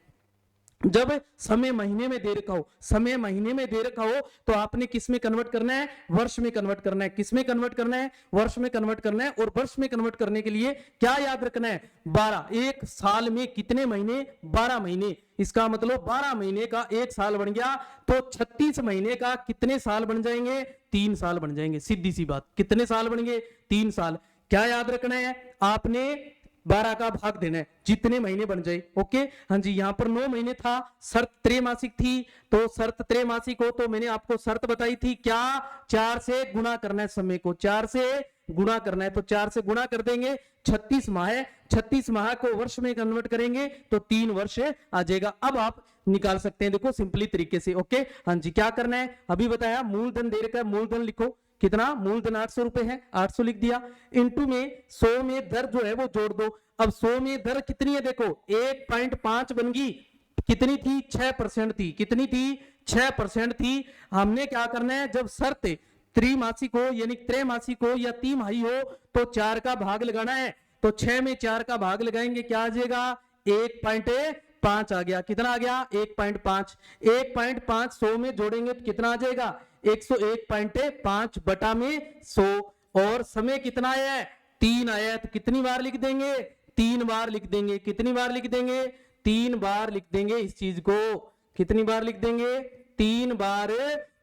जब समय महीने में दे रखा हो, समय महीने में दे रखा हो तो आपने किस में कन्वर्ट करना है? वर्ष में कन्वर्ट करना है। किस में कन्वर्ट करना है? वर्ष में कन्वर्ट करना है। और वर्ष में कन्वर्ट करने के लिए क्या याद रखना है? 12। एक साल में कितने महीने? 12 महीने। इसका मतलब 12 महीने का एक साल बन गया, तो 36 महीने का कितने साल बन जाएंगे? 3 साल बन जाएंगे। सीधी सी बात, कितने साल बन गए? 3 साल। क्या याद रखना है? आपने 12 का भाग देना है, जितने महीने बन जाए। ओके, हाँ जी, यहां पर 9 महीने था, शर्त त्रैमासिक थी, तो शर्त त्रैमासिक हो तो मैंने आपको शर्त बताई थी क्या? 4 से गुणा करना है, समय को 4 से गुणा करना है, तो 4 से गुणा कर देंगे। 36 माह है, 36 माह को वर्ष में कन्वर्ट करेंगे तो 3 वर्ष आ जाएगा। अब आप निकाल सकते हैं, देखो सिंपली तरीके से। ओके, हाँ जी, क्या करना है? अभी बताया मूलधन दे रखा है, मूलधन लिखो। कितना? मूलधन 800 रुपए है, 800 लिख दिया। इनटू में 100 में दर जो है वो जोड़ दो। अब 100 में दर कितनी है? देखो 1.5 बन गई। कितनी थी? 6% थी। कितनी थी? 6% थी। हमने क्या करना है? जब शर्त त्रिमासिक हो यानी त्रैमासिक हो या तिमाही हो तो 4 का भाग लगाना है। तो 6 में 4 का भाग लगाएंगे, क्या आ जाएगा? 1.5 आ गया। कितना आ गया? 1.5। 1.5 100 में जोड़ेंगे तो कितना आ जाएगा? 101.5 बटा में 100। और समय कितना आया है? 3 आया है, तो कितनी बार लिख देंगे? 3 बार लिख देंगे। कितनी बार लिख देंगे? 3 बार लिख देंगे इस चीज को। कितनी बार लिख देंगे? 3 बार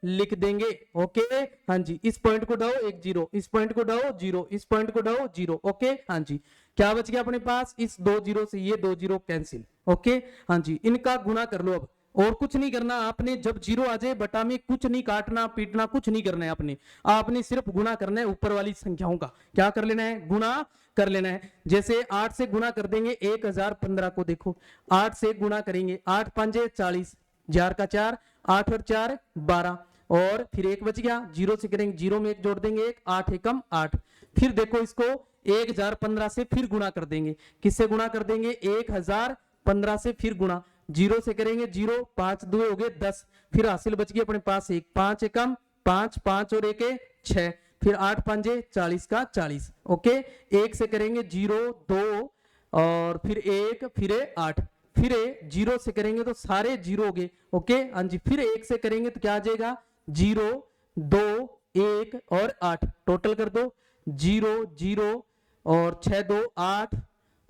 लिख देंगे। ओके, हाँ जी, इस पॉइंट को डाओ 1 0, इस पॉइंट को डाओ 0, इस पॉइंट को डाओ 0। ओके, हाँ जी, क्या बच गया अपने पास? इस 2 0 से ये 2 0 कैंसिल। ओके, हाँ जी, इनका गुना कर लो अब, और कुछ नहीं करना आपने। जब 0 आ जाए बटा में कुछ नहीं काटना पीटना, कुछ नहीं करना है आपने सिर्फ गुना करना है ऊपर वाली संख्याओं का। क्या कर लेना है? गुना कर लेना है। जैसे 8 से गुना कर देंगे 1015 को। देखो 8 से गुना करेंगे, 8 5 40, 4 का 4, 8 और 4 12, और फिर 1 बच गया। 0 से करेंगे, 0 में 1 जोड़ देंगे, 1 8 एकम 8। फिर देखो इसको 1015 से फिर गुणा कर देंगे। किससे गुणा कर देंगे? 1015 से फिर गुणा। 0 से करेंगे 0, 5 2 हो गए 10। फिर हासिल बच गई अपने पास 1, 5 एकम 5, 5 और 1 6। फिर 8 5 40 का 40। ओके, 1 से करेंगे 0 2 और फिर 1 फिर 8। फिर 0 से करेंगे तो सारे 0 हो गए। ओके, हाँ जी, फिर 1 से करेंगे तो क्या आ जाएगा? 0 2 1 और 8 टोटल कर दो 0 0 और 6 2 8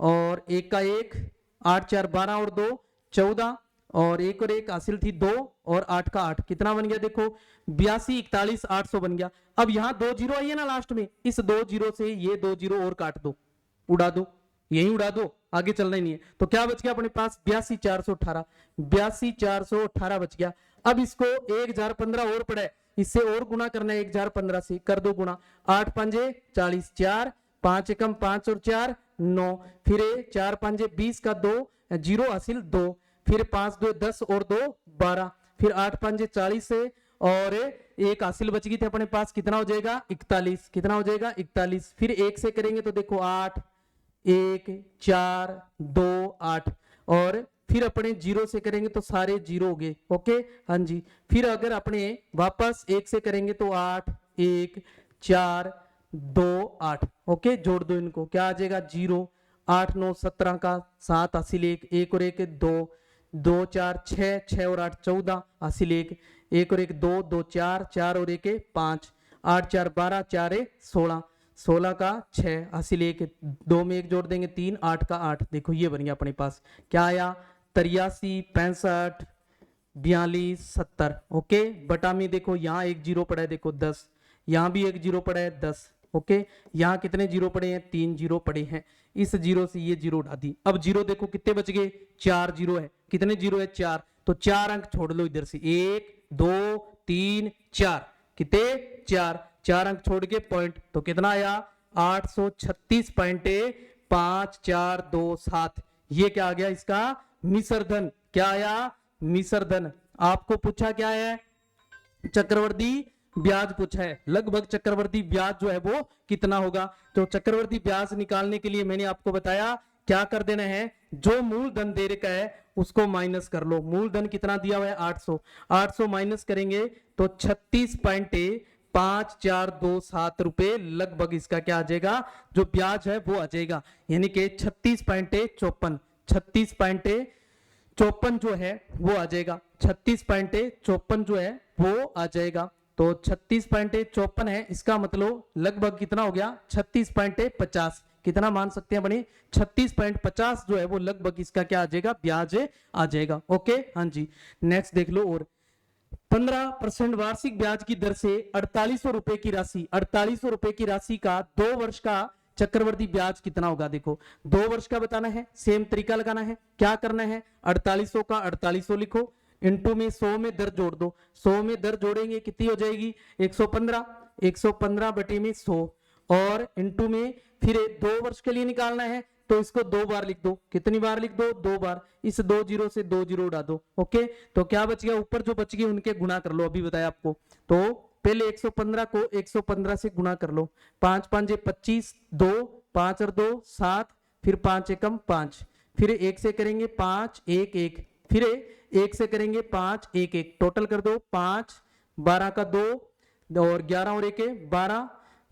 और 1 का 1 8 4 12 और 2 14 और 1 और 1 हासिल थी 2 और 8 का 8 कितना बन गया देखो 82 41 800 बन गया। अब यहाँ 2 जीरो आई है ना लास्ट में, इस 2 जीरो से ये 2 जीरो और काट दो, उड़ा दो, यही उड़ा दो, आगे चलना ही नहीं है। तो क्या बच गया अपने पास 82 418, 82 418 बच गया। अब इसको 1015 और पड़ा है, इससे और गुना करना है 1015 से, कर दो गुना 8 पंजे 40 4 5 एकम 5 और 4 9 फिर 4 पंजे 20 का 2 जीरो हासिल 2 फिर 5 2 10 और 2 12 फिर 8 पंजे 40 से और एक हासिल बच गई थी अपने पास, कितना हो जाएगा 41, कितना हो जाएगा 41। फिर 1 से करेंगे तो देखो 8 1 4 2 8 और फिर अपने 0 से करेंगे तो सारे 0 हो गए। ओके हाँ जी। फिर अगर अपने वापस 1 से करेंगे तो 8 1 4 2 8 ओके जोड़ दो इनको, क्या आ जाएगा 0 8 9 17 का 7 हासिल 1 1 और 1 2 2 4 6 6 और 8 14 हासिल 1 1 और 1 2 2 4 4 और 1 5 8 4 12 4 16 16 का 6 हासिल 1 2 में 1 जोड़ देंगे 3 8 का 8 देखो ये बन गया अपने पास, क्या आया 83 65 42 70 ओके। बटा में देखो यहाँ एक जीरो पड़ा है देखो 10, यहाँ भी एक जीरो पड़ा है 10 ओके। यहाँ कितने जीरो पड़े हैं 3 जीरो पड़े हैं, इस जीरो से ये जीरो उठा दी। अब जीरो देखो कितने बच गए 4 जीरो है, कितने जीरो है 4, तो 4 अंक छोड़ लो इधर से 1 2 3 4 कितने 4 4 अंक छोड़ के पॉइंट, तो कितना आया 836.5427। ये क्या आ गया इसका मिश्र धन, क्या आया मिश्र धन। आपको पूछा क्या है चक्रवर्ती ब्याज पूछा है, लगभग चक्रवर्ती ब्याज जो है वो कितना होगा। तो चक्रवर्ती ब्याज निकालने के लिए मैंने आपको बताया क्या कर देना है, जो मूलधन दे रखा है उसको माइनस कर लो। मूलधन कितना दिया हुआ है 800, 800 माइनस करेंगे तो 36.5427 रुपए लगभग इसका क्या आ जाएगा जो ब्याज है वो आ जाएगा, यानी कि 36.54 जो है वो आ जाएगा, 36.54 जो है वो आ जाएगा। तो 36.54 है, इसका मतलब लगभग कितना हो गया 36.50, कितना मान सकते हैं बने 36.50 जो है वो लगभग इसका क्या आ जाएगा ब्याज आ जाएगा। ओके हाँ जी। नेक्स्ट देख लो, और 15% वार्षिक ब्याज की दर से 4800 रुपए की राशि, 4800 रुपए की राशि का 2 वर्ष का चक्रवर्ती ब्याज कितना होगा। देखो 2 वर्ष का बताना है, सेम तरीका लगाना है, क्या करना है 4800 का 4800 लिखो, इनटू में 100 में दर जोड़ दो, 100 में दर जोड़ेंगे कितनी हो जाएगी 115, 115 बटे में 100 और इनटू में फिर 2 वर्ष के लिए निकालना है तो इसको 2 बार लिख दो, कितनी बार लिख दो 2 बार, इस 2 जीरो से 2 जीरो उड़ा दो। ओके तो क्या बच गया ऊपर जो बच गए उनके गुना कर लो, अभी बताया आपको। तो पहले 115 को 115 से गुना कर लो, 5 5 25 2 5 और 2 7 फिर 5 एकम 5 फिर 1 से करेंगे 5 1 1 फिर 1 से करेंगे 5 1 1 टोटल कर दो 5 12 का 2 और 11 और 1 12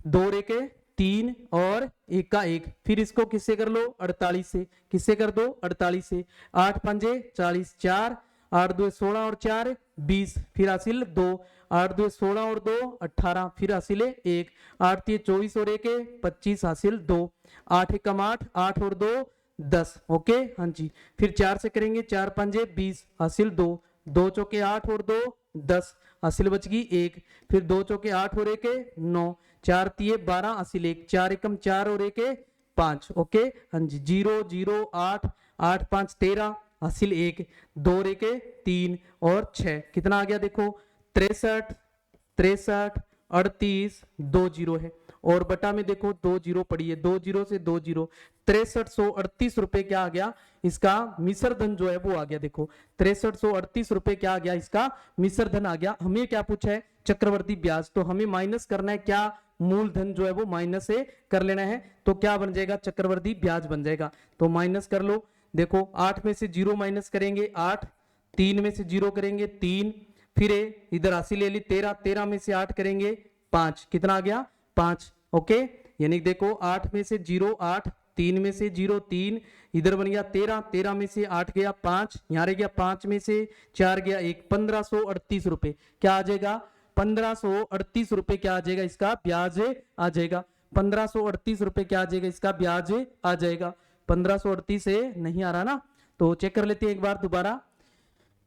2 और 1 3 और 1 का 1 फिर इसको किससे कर लो 48 से, किससे कर दो 48 से, 8 पंजे 40 4 8 2 16 और 4 20 फिर हासिल 2 8 2 16 और 2 18 फिर हासिल 1 8 3 24 और 1 25 हासिल 2 8 एकम 8 8 और 2 10 ओके हाँ जी। फिर 4 से करेंगे 4 पंजे 20 हासिल 2 2 चौके 8 और 2 10 हासिल बच गई 1 फिर 2 चौके 8 और 1 9 4 तिये 12 हासिल 1 4 एकम 4 और 1 5 ओके हाँ जी। 0 0 8 8 5 13 हासिल 1 2 और 1 3 और 6 कितना आ गया देखो 63 63 38 2 जीरो है और बटा में देखो 2 जीरो पड़ी है, 2 जीरो से 2 जीरो 6338 रुपए क्या आ गया इसका मिश्र धन जो है वो आ गया। देखो 6338 रुपए क्या आ गया इसका मिश्र धन आ गया। हमें क्या पूछा है चक्रवर्ती ब्याज, तो हमें माइनस करना है क्या मूलधन जो है वो माइनस से कर लेना है, तो क्या बन जाएगा चक्रवर्ती ब्याज बन जाएगा। तो माइनस कर लो, देखो 8 में से 0 माइनस करेंगे 8, 3 में से 0 करेंगे 3 फिर इधर राशि ले ली 13, 13 में से 8 करेंगे 5 कितना आ गया 5 ओके। यानी देखो 8 में से 0 8, 3 में से 0 3 इधर बन गया 13, 13 में से 8 गया 5 यहाँ रह गया 5 में से 4 गया 1 1538 रुपए क्या आ जाएगा 1538 रुपए क्या आ जाएगा इसका ब्याज आ जाएगा। 1538 रुपए क्या आ जाएगा इसका ब्याज आ जाएगा। 1538 से नहीं आ रहा ना, तो चेक कर लेते हैं एक बार दोबारा।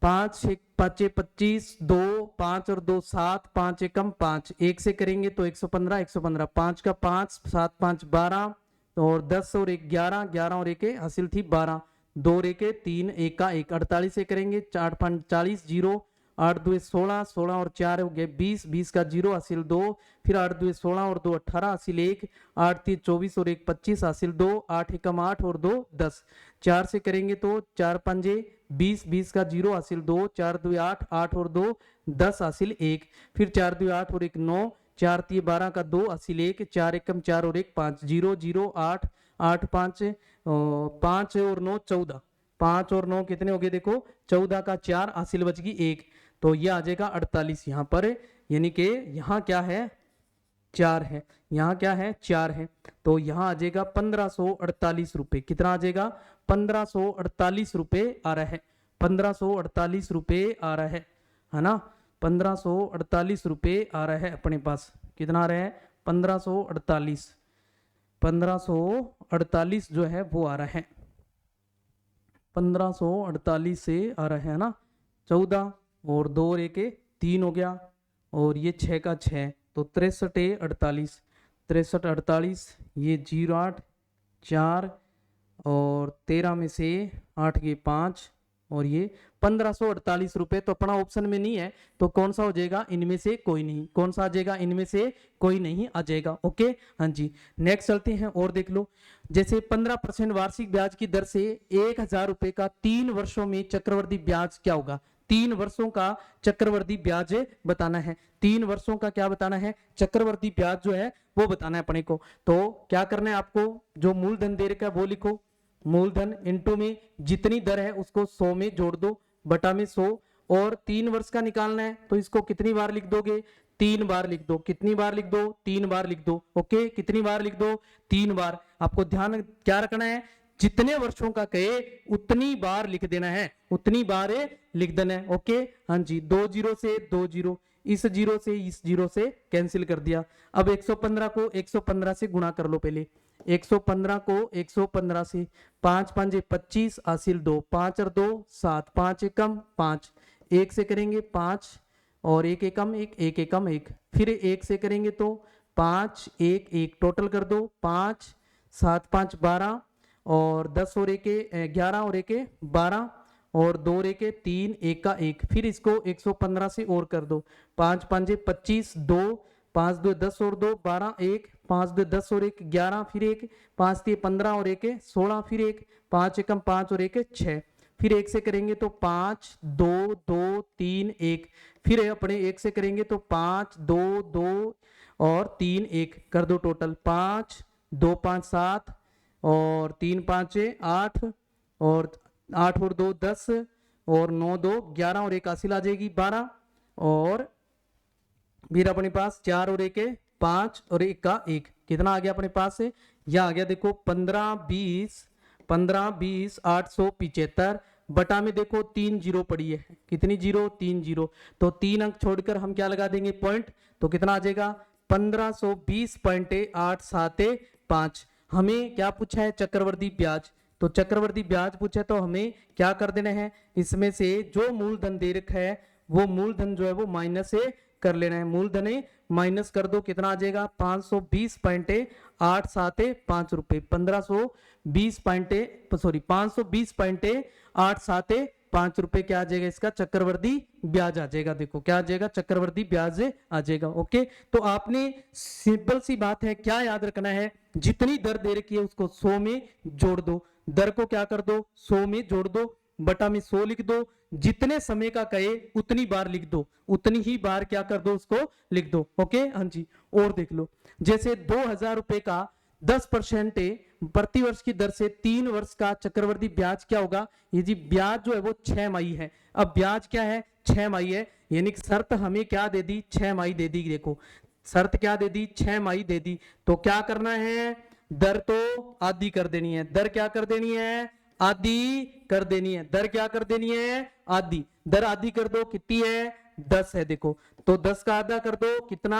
5 एक 5 25, 2 5 और 2 7, 5 एकम 5, 1 से करेंगे तो 115, 115, 5 का 5, 7 5 12 और 10 और 1 11, 11 और 1 हासिल थी 12, 2 और 1 3, 1 का 1, 48 से करेंगे 4 5 40, 0 8 2 16, 16 और 4 हो गए 20, 20 का 0 हासिल 2, फिर 8 2 16 और 2 18 हासिल 1, 8 3 24 और 1 25 हासिल 2, 8 एकम 8 और 2 10, 4 से करेंगे तो 4 5 20, 20 का 0 हासिल 2, 4 2 8, 8 और 2 10 हासिल 1, फिर 4 2 8 और 1 9, 4 3 12 का 2 हासिल 1, 4 एकम 4 और 1 5, 0 0 8 8 5 5 और 9 14, 5 और 9 कितने हो गए देखो 14 का 4 हासिल बच गई 1, तो ये आ जाएगा 48 यहाँ पर, यानी कि यहाँ क्या है 4 है, यहाँ क्या है 4 है, तो यहाँ आ जाएगा 1548 रुपए। कितना आ जाएगा 1548 रुपए आ रहा है, 1548 रुपए आ रहा है ना, 1548 रुपए आ रहा है अपने पास। कितना आ रहा है 1548, 1548 जो है वो आ रहा है, 1548 से आ रहा है ना, 14 और 2 और 1 3 हो गया, और ये 6 का 6 तो 63 48, 63 48, ये 0 8 4 और 13 में से 8 के 5 और ये 1548 रुपए। तो अपना ऑप्शन में नहीं है, तो कौन सा हो जाएगा इनमें से कोई नहीं, कौन सा आ जाएगा इनमें से कोई नहीं आ जाएगा। ओके हाँ जी, नेक्स्ट चलते हैं और देख लो। जैसे 15% वार्षिक ब्याज की दर से 1000 रुपए का 3 वर्षों में चक्रवृद्धि ब्याज क्या होगा। 3 वर्षों का चक्रवृद्धि ब्याज बताना है, 3 वर्षों का क्या बताना है चक्रवृद्धि ब्याज जो है वो बताना है अपने को। तो क्या करना है आपको, जो मूलधन दे रखा है वो लिखो, मूलधन इनटू में जितनी दर है उसको 100 में जोड़ दो बटा में 100, और 3 वर्ष का निकालना है तो इसको कितनी बार लिख दोगे 3 बार लिख दो। कितनी बार लिख दो 3 बार लिख दो। ओके कितनी बार लिख दो 3 बार। आपको ध्यान क्या रखना है, जितने वर्षों का कहे उतनी बार लिख देना है, उतनी बार लिख देना है। ओके हाँ जी, 2 जीरो से 2 जीरो, इस जीरो से इस जीरो से कैंसिल कर दिया। अब 115 को 115 से गुणा कर लो पहले, 115 को 115 से, 5 5 25 हासिल 2, 5 और 2 7, 5 एकम 5, 1 से करेंगे 5 और 1 एकम 1, 1 एकम 1, फिर 1 से करेंगे तो 5 1 1, टोटल कर दो 5 7 5 12 और 10 और 1 11 और 1 12 और 2 और 1 3, 1 का 1, फिर इसको 115 से और कर दो, 5 5 25 2, 5 2 10 और 2 12 1, 5 2 10 और 1 11, फिर 1 5 3 15 और 1 16, फिर 1 5 एकम 5 और 1 6, फिर 1 से करेंगे तो 5 2 2 3 1, फिर अपने 1 से करेंगे तो 5 2 2 और 3 1, कर दो टोटल 5 2 5 7 और 3 5 8 और 8 और 2 10 और 9 2 11 और 1 हासिल आ जाएगी 12, और फिर अपने पास 4 और 1 5 और 1 का 1, कितना आ गया अपने पास से, यह आ गया देखो 15 20 875 बटा में देखो 3 जीरो पड़ी है, कितनी जीरो 3 जीरो, तो 3 अंक छोड़कर हम क्या लगा देंगे पॉइंट, तो कितना आ जाएगा 1520.875। हमें क्या पूछा है चक्रवृद्धि ब्याज, तो चक्रवृद्धि ब्याज पूछा तो हमें क्या कर देना है, इसमें से जो मूलधन दे रखा है वो मूलधन जो है वो माइनस से कर लेना है, मूलधन माइनस कर दो, कितना आ जाएगा 520.875 रुपए, 520.875 रुपए क्या आ जाएगा इसका चक्रवृद्धि ब्याज आ जाएगा। देखो क्या आ जाएगा चक्रवृद्धि ब्याज आ जाएगा। ओके तो आपने सिंपल सी बात है क्या याद रखना है, जितनी दर दे रखी है उसको 100 में जोड़ दो, दर को क्या कर दो 100 में जोड़ दो, बटा में 100 लिख दो, जितने समय का कहे उतनी बार लिख दो, उतनी ही बार क्या कर दो उसको लिख दो। ओके हाँ जी, और देख लो जैसे 2000 रुपए का 10% प्रति वर्ष की दर से 3 वर्ष का चक्रवृद्धि ब्याज क्या होगा, ये जी ब्याज जो है वो 6 माही है। अब ब्याज क्या है 6 माही है, यानी शर्त हमें क्या दे दी 6 माही दे दी, देखो शर्त क्या दे दी 6 माही दे दी, तो क्या करना है दर तो आधी कर देनी है, दर क्या कर देनी है आधी कर देनी है, दर क्या कर देनी है आधी, दर आधी कर दो कितनी है 10 है देखो, तो 10 का आधा कर दो कितना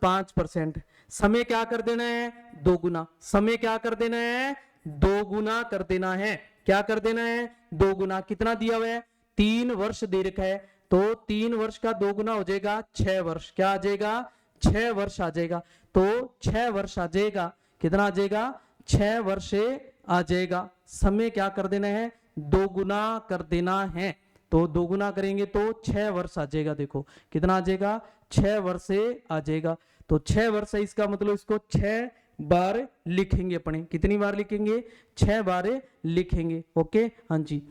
5%। समय क्या कर देना है 2 गुना, समय क्या कर देना है 2 गुना कर देना है, क्या कर देना है 2 गुना। कितना दिया हुआ है 3 वर्ष दे रखा है, तो 3 वर्ष का 2 गुना हो जाएगा 6 वर्ष, क्या आ जाएगा 6 वर्ष आ जाएगा। तो 6 वर्ष आ जाएगा, कितना आ जाएगा 6 वर्ष आ जाएगा। समय क्या कर देना है 2 गुना कर देना है, तो 2 गुना करेंगे तो 6 वर्ष आ जाएगा। देखो कितना आ जाएगा 6 वर्ष आ जाएगा। तो 6 वर्ष है, इसका मतलब इसको 6 बार लिखेंगे अपने, कितनी बार लिखेंगे 6 बार लिखेंगे। ओके हाँ जी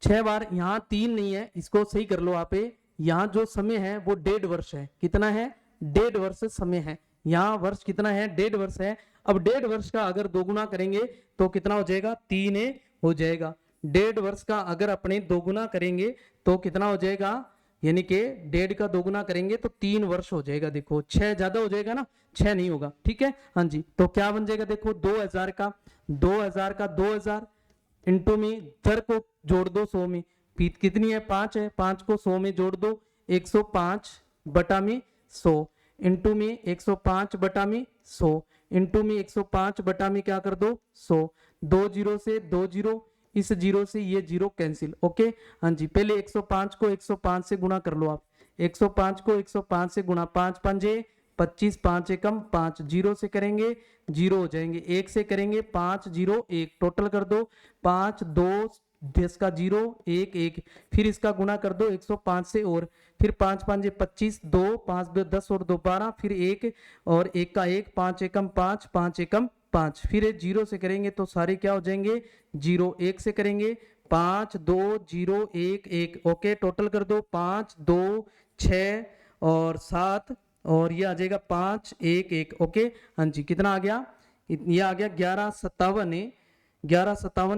6 बार। यहाँ 3 नहीं है, इसको सही कर लो आप। यहाँ जो समय है वो 1.5 वर्ष है, कितना है 1.5 वर्ष समय है। यहाँ वर्ष कितना है 1.5 वर्ष है। अब 1.5 वर्ष का अगर 2 गुना करेंगे तो कितना हो जाएगा 3 हो जाएगा। 1.5 वर्ष का अगर अपने 2 गुना करेंगे तो कितना हो जाएगा, यानी कि 1.5 का 2 गुना करेंगे तो 3 वर्ष हो जाएगा। देखो 6 ज्यादा हो जाएगा ना, 6 नहीं होगा, ठीक है हाँ जी। तो क्या बन जाएगा देखो 2000 का 2000 इंटू में दर को जोड़ दो 100 में, कितनी है 5 है, 5 को 100 में जोड़ दो 105 बटा में 100 इंटू में 105 बटा में 100 इंटू में 105 बटा में क्या कर दो 100। 2 जीरो से 2 जीरो, इस जीरो से ये जीरो कैंसिल। ओके हाँ जी पहले 105 को 105 से गुणा कर लो आप, 105 को 105 से गुणा, 5 पंजे 25, 5 एकम 5, जीरो से करेंगे जीरो हो जाएंगे, 1 से करेंगे 5 0 1, टोटल कर दो 5 2 10 का 0 1 1, फिर इसका गुणा कर दो 105 से, और फिर 5 5 25, 2 5 2 10 और 2 12, फिर 1 और 1 का 1, 5 एकम 5, 5 एकम 5, फिर जीरो से करेंगे तो सारे क्या हो जाएंगे जीरो, 1 से करेंगे 5 2 0 1 1। ओके टोटल कर दो 5 2 6 और 7 और ये आ जाएगा 5 1 1। ओके हाँ जी कितना आ गया, ये आ गया 1157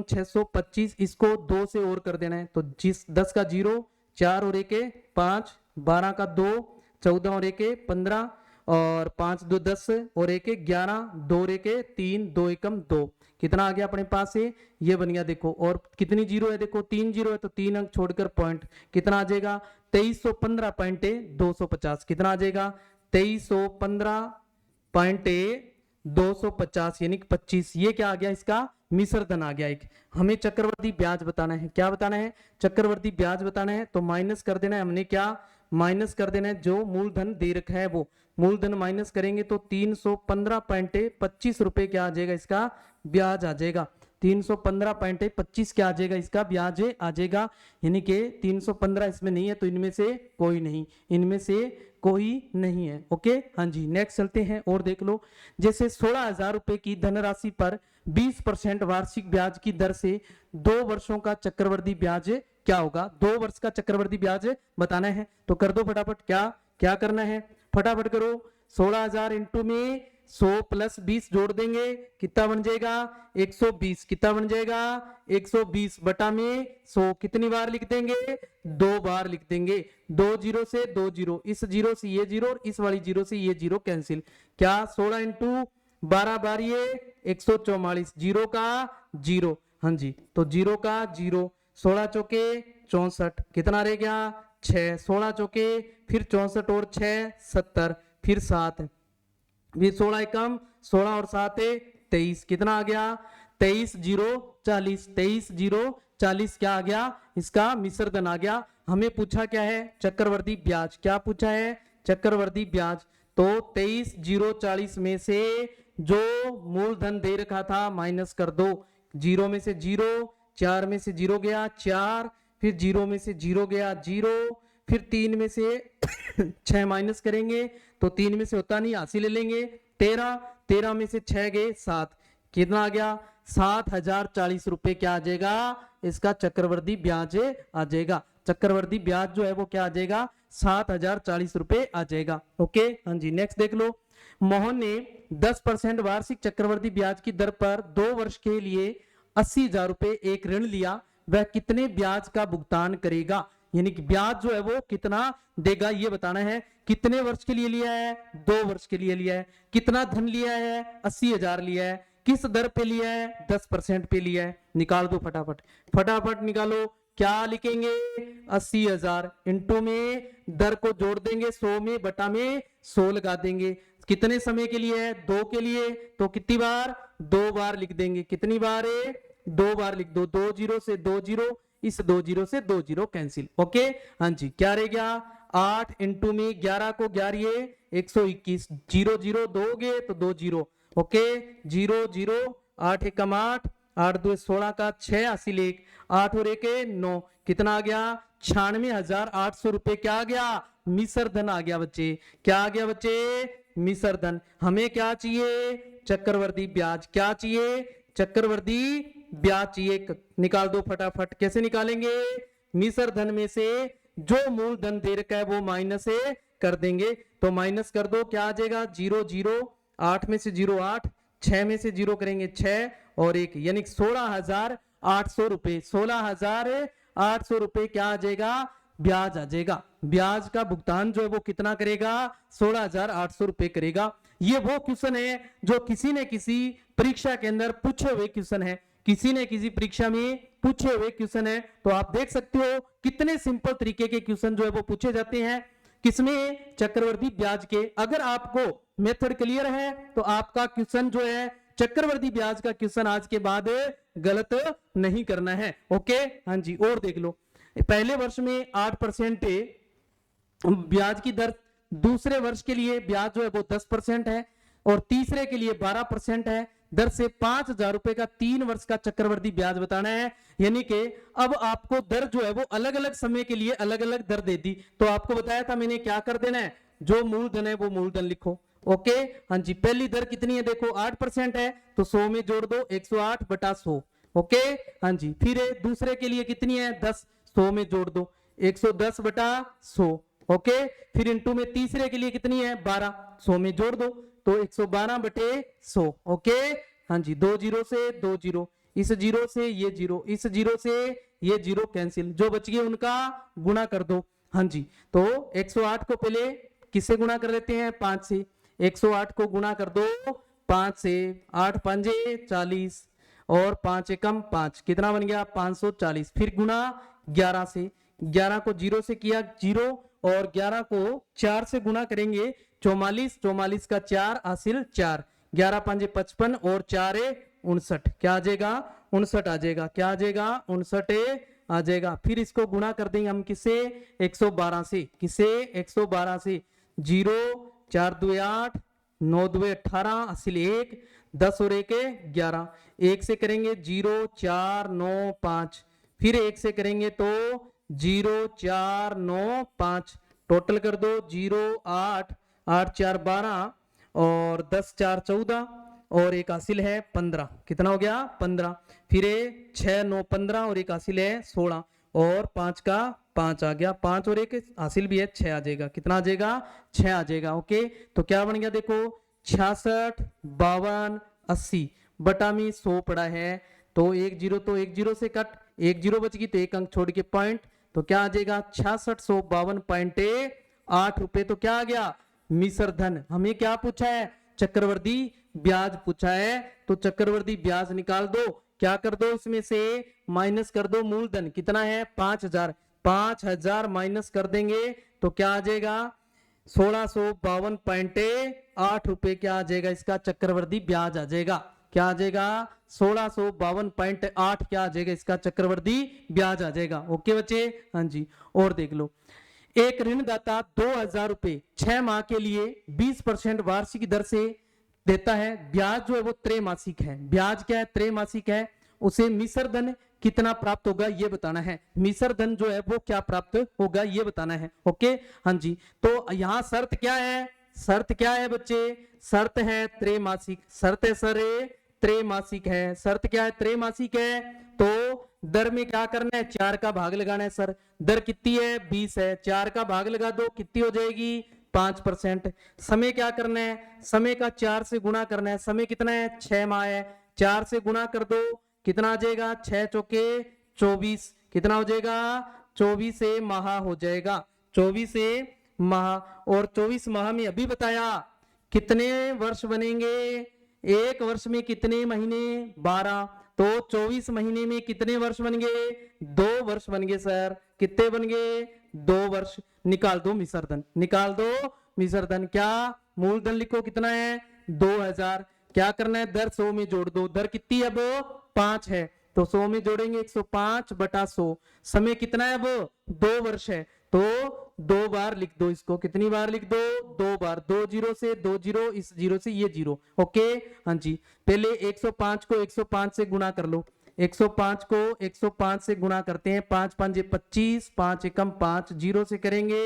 625। इसको 2 से और कर देना है, तो 10 का 0, 4 और 1 5, 12 का 2, 14 और 1 15 और 5 2 10 और 1 11, 2 और 1 3, 2 एकम 2, कितना आ गया अपने पास है ये बन गया। देखो और कितनी जीरो है, देखो 3 जीरो है तो 3 अंक छोड़कर पॉइंट, कितना आ जाएगा 2315.250, कितना आ जाएगा 2315.250 यानी 25। ये क्या आ गया इसका मिश्र धन आ गया एक। हमें चक्रवर्ती ब्याज बताना है, क्या बताना है चक्रवर्ती ब्याज बताना है, तो माइनस कर देना है हमने, क्या माइनस कर देना है जो मूलधन दे रखा है वो मूलधन माइनस करेंगे तो 315.25 रुपए क्या आ जाएगा इसका ब्याज आ जाएगा, 315.25 क्या आ जाएगा इसका ब्याज आ जाएगा। यानी कि 315 इसमें नहीं है तो इनमें से कोई नहीं, इनमें से कोई नहीं है। ओके हाँ जी नेक्स्ट चलते हैं और देख लो, जैसे 16,000 रुपए की धनराशि पर 20% वार्षिक ब्याज की दर से 2 वर्षों का चक्रवर्ती ब्याज क्या होगा। 2 वर्ष का चक्रवर्ती ब्याज बताना है तो कर दो फटाफट, क्या क्या करना है फटाफट करो। 16,000 इंटू में 100 प्लस 20 जोड़ देंगे, कितना बन जाएगा 120, कितना बन जाएगा 120 बटा में 100, कितनी बार लिख देंगे 2 बार लिख देंगे। 2 जीरो से 2 जीरो, इस जीरो से ये जीरो और इस वाली जीरो से ये जीरो कैंसिल, क्या 16 इंटू 12 बार ये 144, जीरो का जीरो हाँ जी, तो जीरो का जीरो, 16 चौके 64, कितना रह गया 6, 16 चौके फिर 64 और 6 70, फिर 7, फिर 16 एकम 16 और 7 23, कितना आ गया 23 0 40, 23 0 40 क्या आ गया इसका मिश्र धन आ गया। हमें पूछा क्या है चक्रवर्ती ब्याज, क्या पूछा है चक्रवर्ती ब्याज, तो 23 0 40 में से जो मूलधन दे रखा था माइनस कर दो, जीरो में से जीरो, 4 में से जीरो गया 4, फिर जीरो में से जीरो गया 0, फिर 3 में से 6 माइनस करेंगे तो 3 में से होता नहीं, हासिल ले लेंगे 13, 13 में से 6 गए 7, कितना आ गया 7,040 रुपए क्या आ जाएगा इसका चक्रवर्ती ब्याज आ जाएगा। चक्रवर्ती ब्याज जो है वो क्या आ जाएगा 7,040 रुपए आ जाएगा। ओके हाँ जी नेक्स्ट देख लो, मोहन ने 10% वार्षिक चक्रवर्ती ब्याज की दर पर 2 वर्ष के लिए 80,000 रुपए एक ऋण लिया, वह कितने ब्याज का भुगतान करेगा। यानी कि ब्याज जो है वो कितना देगा ये बताना है। कितने वर्ष के लिए लिया है 2 वर्ष के लिए लिया है, कितना धन लिया है 80,000 लिया है, किस दर पे लिया है 10% पे लिया है, निकाल दो फटाफट फटाफट निकालो, क्या लिखेंगे 80,000 इंटू में दर को जोड़ देंगे 100 में बटा में 100 लगा देंगे। कितने समय के लिए है 2 के लिए, तो कितनी बार 2 बार लिख देंगे। कितनी बार है 2 बार लिख दो। 2 जीरो से 2 जीरो, इस 2 जीरो से 2 जीरो कैंसिल। ओके हाँ जी क्या रह गया 8 इंटू में 11 को 11 121 जीरो जीरो दोगे तो 2 जीरो। ओके 0 0 8 एकम 8 8 2 16 का 6 हासिल 1 8 और 1 9 कितना आ गया 96,800 रुपए। क्या आ गया मिश्र धन आ गया बच्चे। क्या आ गया बच्चे मिश्र धन। हमें क्या चाहिए चक्रवर्ती ब्याज। क्या चाहिए चक्रवर्ती ब्याज चाहिए। निकाल दो फटाफट। कैसे निकालेंगे मिश्र धन में से जो मूलधन दे रखा है वो माइनस कर देंगे। तो माइनस कर दो क्या आ जाएगा 0 0 8 में से 0 8 6 में से 0 करेंगे 6 और 1 यानी 16,800 रुपए। 16,800 रुपए क्या आ जाएगा ब्याज आ जाएगा। ब्याज का भुगतान जो है वो कितना करेगा 16,800 रुपए करेगा। ये वो क्वेश्चन है जो किसी ने किसी परीक्षा के अंदर पूछे हुए क्वेश्चन है। किसी ने किसी परीक्षा में पूछे हुए क्वेश्चन है। तो आप देख सकते हो कितने सिंपल तरीके के क्वेश्चन जो है वो पूछे जाते हैं किसमें चक्रवर्ती ब्याज के। अगर आपको मेथड क्लियर है तो आपका क्वेश्चन जो है चक्रवर्ती ब्याज का क्वेश्चन आज के बाद गलत नहीं करना है। ओके हाँ जी और देख लो पहले वर्ष में 8% ब्याज की दर, दूसरे वर्ष के लिए ब्याज जो है वो 10% है और तीसरे के लिए 12% है। दर से 5,000 रुपए का 3 वर्ष का चक्रवर्ती ब्याज बताना है। यानी कि अब आपको दर जो है वो अलग अलग समय के लिए अलग अलग दर दे दी। तो आपको बताया था मैंने क्या कर देना है जो मूलधन है वो मूलधन लिखो। ओके हाँ जी पहली दर कितनी है देखो 8% है तो 100 में जोड़ दो 108 बटा 100। ओके हाँ जी फिर दूसरे के लिए कितनी है 10 100 में जोड़ दो 110 बटा 100। ओके फिर इंटू में तीसरे के लिए कितनी है 12 100 में जोड़ दो तो 112 बटे 100। ओके हाँ जी 2 जीरो से 2 जीरो, इस जीरो से ये जीरो, इस जीरो से ये जीरो कैंसिल, जो बच गए उनका गुणा कर दो। हाँ जी तो 108 को पहले किससे गुणा कर लेते हैं 5 से। 108 को गुणा कर दो 5 से 8 5 40 और 5 एकम 5 कितना बन गया 540। फिर गुणा 11 से, 11 को 0 से किया 0 और 11 को 4 से गुणा करेंगे 44, 44 का 4 हासिल 4, 11 5 55 और 4 59। क्या आ जाएगा 59 आ जाएगा। क्या आ जाएगा 59 आ जाएगा। फिर इसको गुणा कर देंगे हम किससे 112 से। किससे 112 से 0 4 2 8 9 2 18 हासिल 1 10 और 1 11। 1 से करेंगे 0 4 9 5 फिर 1 से करेंगे तो 0 4 9 5 टोटल कर दो 0 8 8 4 12 और 10 4 14 और एक हासिल है 15। कितना हो गया 15। फिर 6 9 15 और एक हासिल है 16 और 5 का 5 आ गया 5 और एक हासिल भी है 6 आ जाएगा। कितना आ जाएगा 6 आ जाएगा। ओके तो क्या बन गया देखो 66 52 80 बटा में 100 पड़ा है तो 1 जीरो तो 1 जीरो से कट 1 जीरो बच गई तो 1 अंक छोड़ के पॉइंट तो क्या आ जाएगा 6652.8 रुपए। तो क्या आ गया मिश्र धन। हमें क्या पूछा है चक्रवर्ती ब्याज पूछा है तो चक्रवर्ती ब्याज निकाल दो। क्या कर दो इसमें से माइनस कर दो मूलधन कितना है 5,000, 5,000 माइनस कर देंगे तो क्या आ जाएगा 1652.8 रुपए। क्या आ जाएगा इसका चक्रवर्ती ब्याज आ जाएगा। क्या आ जाएगा 1652.8 क्या आ जाएगा इसका चक्रवर्ती ब्याज आ जाएगा। ओके बच्चे हाँ जी और देख लो एक ऋणदाता 2,000 रुपए 6 माह के लिए 20% वार्षिक दर से देता है। ब्याज जो है वो त्रैमासिक है। ब्याज क्या है त्रैमासिक है। उसे मिश्र धन कितना प्राप्त होगा ये बताना है। मिश्र धन जो है वो क्या प्राप्त होगा ये बताना है। ओके हाँ जी तो यहाँ शर्त क्या है, शर्त क्या है बच्चे, शर्त है त्रैमासिक। शर्त है सर त्रैमासिक है। शर्त क्या है त्रैमासिक है तो दर में क्या करना है 4 का भाग लगाना है। सर दर कितनी है 20 है 4 का भाग लगा दो कितनी हो जाएगी 5%। समय क्या करना है समय का 4 से गुणा करना है। समय कितना है 6 माह है 4 से गुणा कर दो कितना आ जाएगा 6 चौके 24 कितना हो जाएगा 24 माह हो जाएगा 24 माह। और 24 माह में अभी बताया कितने वर्ष बनेंगे, एक वर्ष में कितने महीने 12 तो 24 महीने में कितने वर्ष बन गए? 2 वर्ष बन गए सर। कितने बन गए? 2 वर्ष। निकाल दो मिश्रधन, निकाल दो मिश्रधन। क्या? मूलधन लिखो कितना है? 2000। क्या करना है? दर 100 में जोड़ दो। दर कितनी है अब? 5 है, तो 100 में जोड़ेंगे 105 बटा 100। समय कितना है अब? 2 वर्ष है, तो 2 बार लिख दो इसको। कितनी बार लिख दो? 2 बार। 2 जीरो से 2 जीरो, इस जीरो से ये जीरो। ओके, हाँ जी। पहले 105 को 105 से गुणा कर लो। 105 को 105 से गुणा करते हैं। 5 5 25, 5 एकम 5, जीरो से करेंगे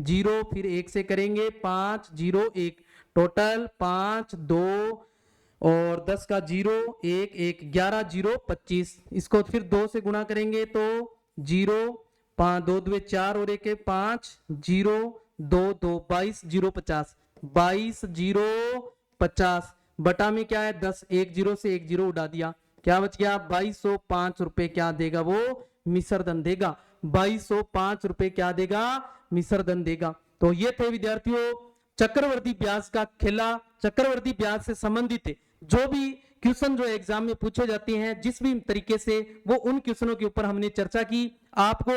0, फिर 1 से करेंगे 5 0 1, टोटल 5 2 और 10 का 0 1 1, 11 0 25। इसको फिर 2 से गुणा करेंगे तो 0 5 2 2 4 और 1 5 0 2 2, 22 0 50, 22 0 50 बटा में क्या है? 10। 1 0 से 1 0 उड़ा दिया, क्या बच गया? 2205 रुपए क्या देगा वो? मिश्रधन देगा। 2205 रुपए क्या देगा? मिश्रधन देगा। तो ये थे विद्यार्थियों चक्रवर्ती ब्याज का खेला। चक्रवर्ती ब्याज से संबंधित जो भी क्वेश्चन जो एग्जाम में पूछे जाते हैं जिस भी तरीके से, वो उन क्वेश्चनों के ऊपर हमने चर्चा की। आपको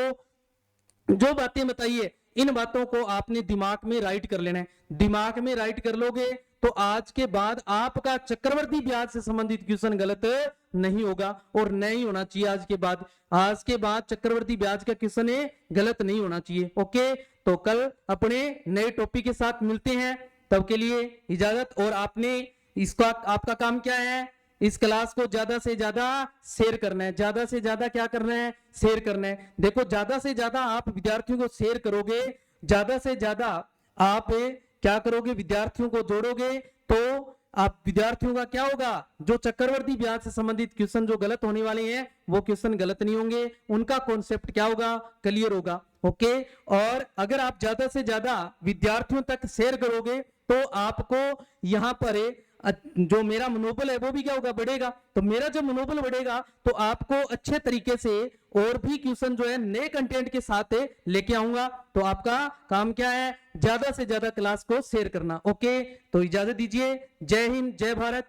जो बातें बताइए इन बातों को आपने दिमाग में राइट कर लेना है। दिमाग में राइट कर लोगे तो आज के बाद आपका चक्रवर्ती ब्याज से संबंधित क्वेश्चन गलत नहीं होगा, और नहीं होना चाहिए आज के बाद। आज के बाद चक्रवर्ती ब्याज का क्वेश्चन गलत नहीं होना चाहिए। ओके, तो कल अपने नए टॉपिक के साथ मिलते हैं, तब के लिए इजाजत। और आपने इसका, आपका काम क्या है? इस क्लास को ज्यादा से ज्यादा शेयर करना है। ज्यादा से ज्यादा क्या करना है? शेयर करना है। देखो, ज्यादा से ज्यादा आप विद्यार्थियों को शेयर करोगे, ज्यादा से ज्यादा आप क्या करोगे? विद्यार्थियों को जोड़ोगे, तो आप विद्यार्थियों का क्या होगा? जो चक्रवर्ती ब्याज से संबंधित क्वेश्चन जो गलत होने वाले हैं वो क्वेश्चन गलत नहीं होंगे, उनका कॉन्सेप्ट क्या होगा? क्लियर होगा। ओके, और अगर आप ज्यादा से ज्यादा विद्यार्थियों तक शेयर करोगे तो आपको यहाँ पर जो मेरा मनोबल है वो भी क्या होगा? बढ़ेगा। तो मेरा जब मनोबल बढ़ेगा तो आपको अच्छे तरीके से और भी क्वेश्चन जो है नए कंटेंट के साथ लेके आऊंगा। तो आपका काम क्या है? ज्यादा से ज्यादा क्लास को शेयर करना। ओके, तो इजाजत दीजिए। जय हिंद, जय भारत।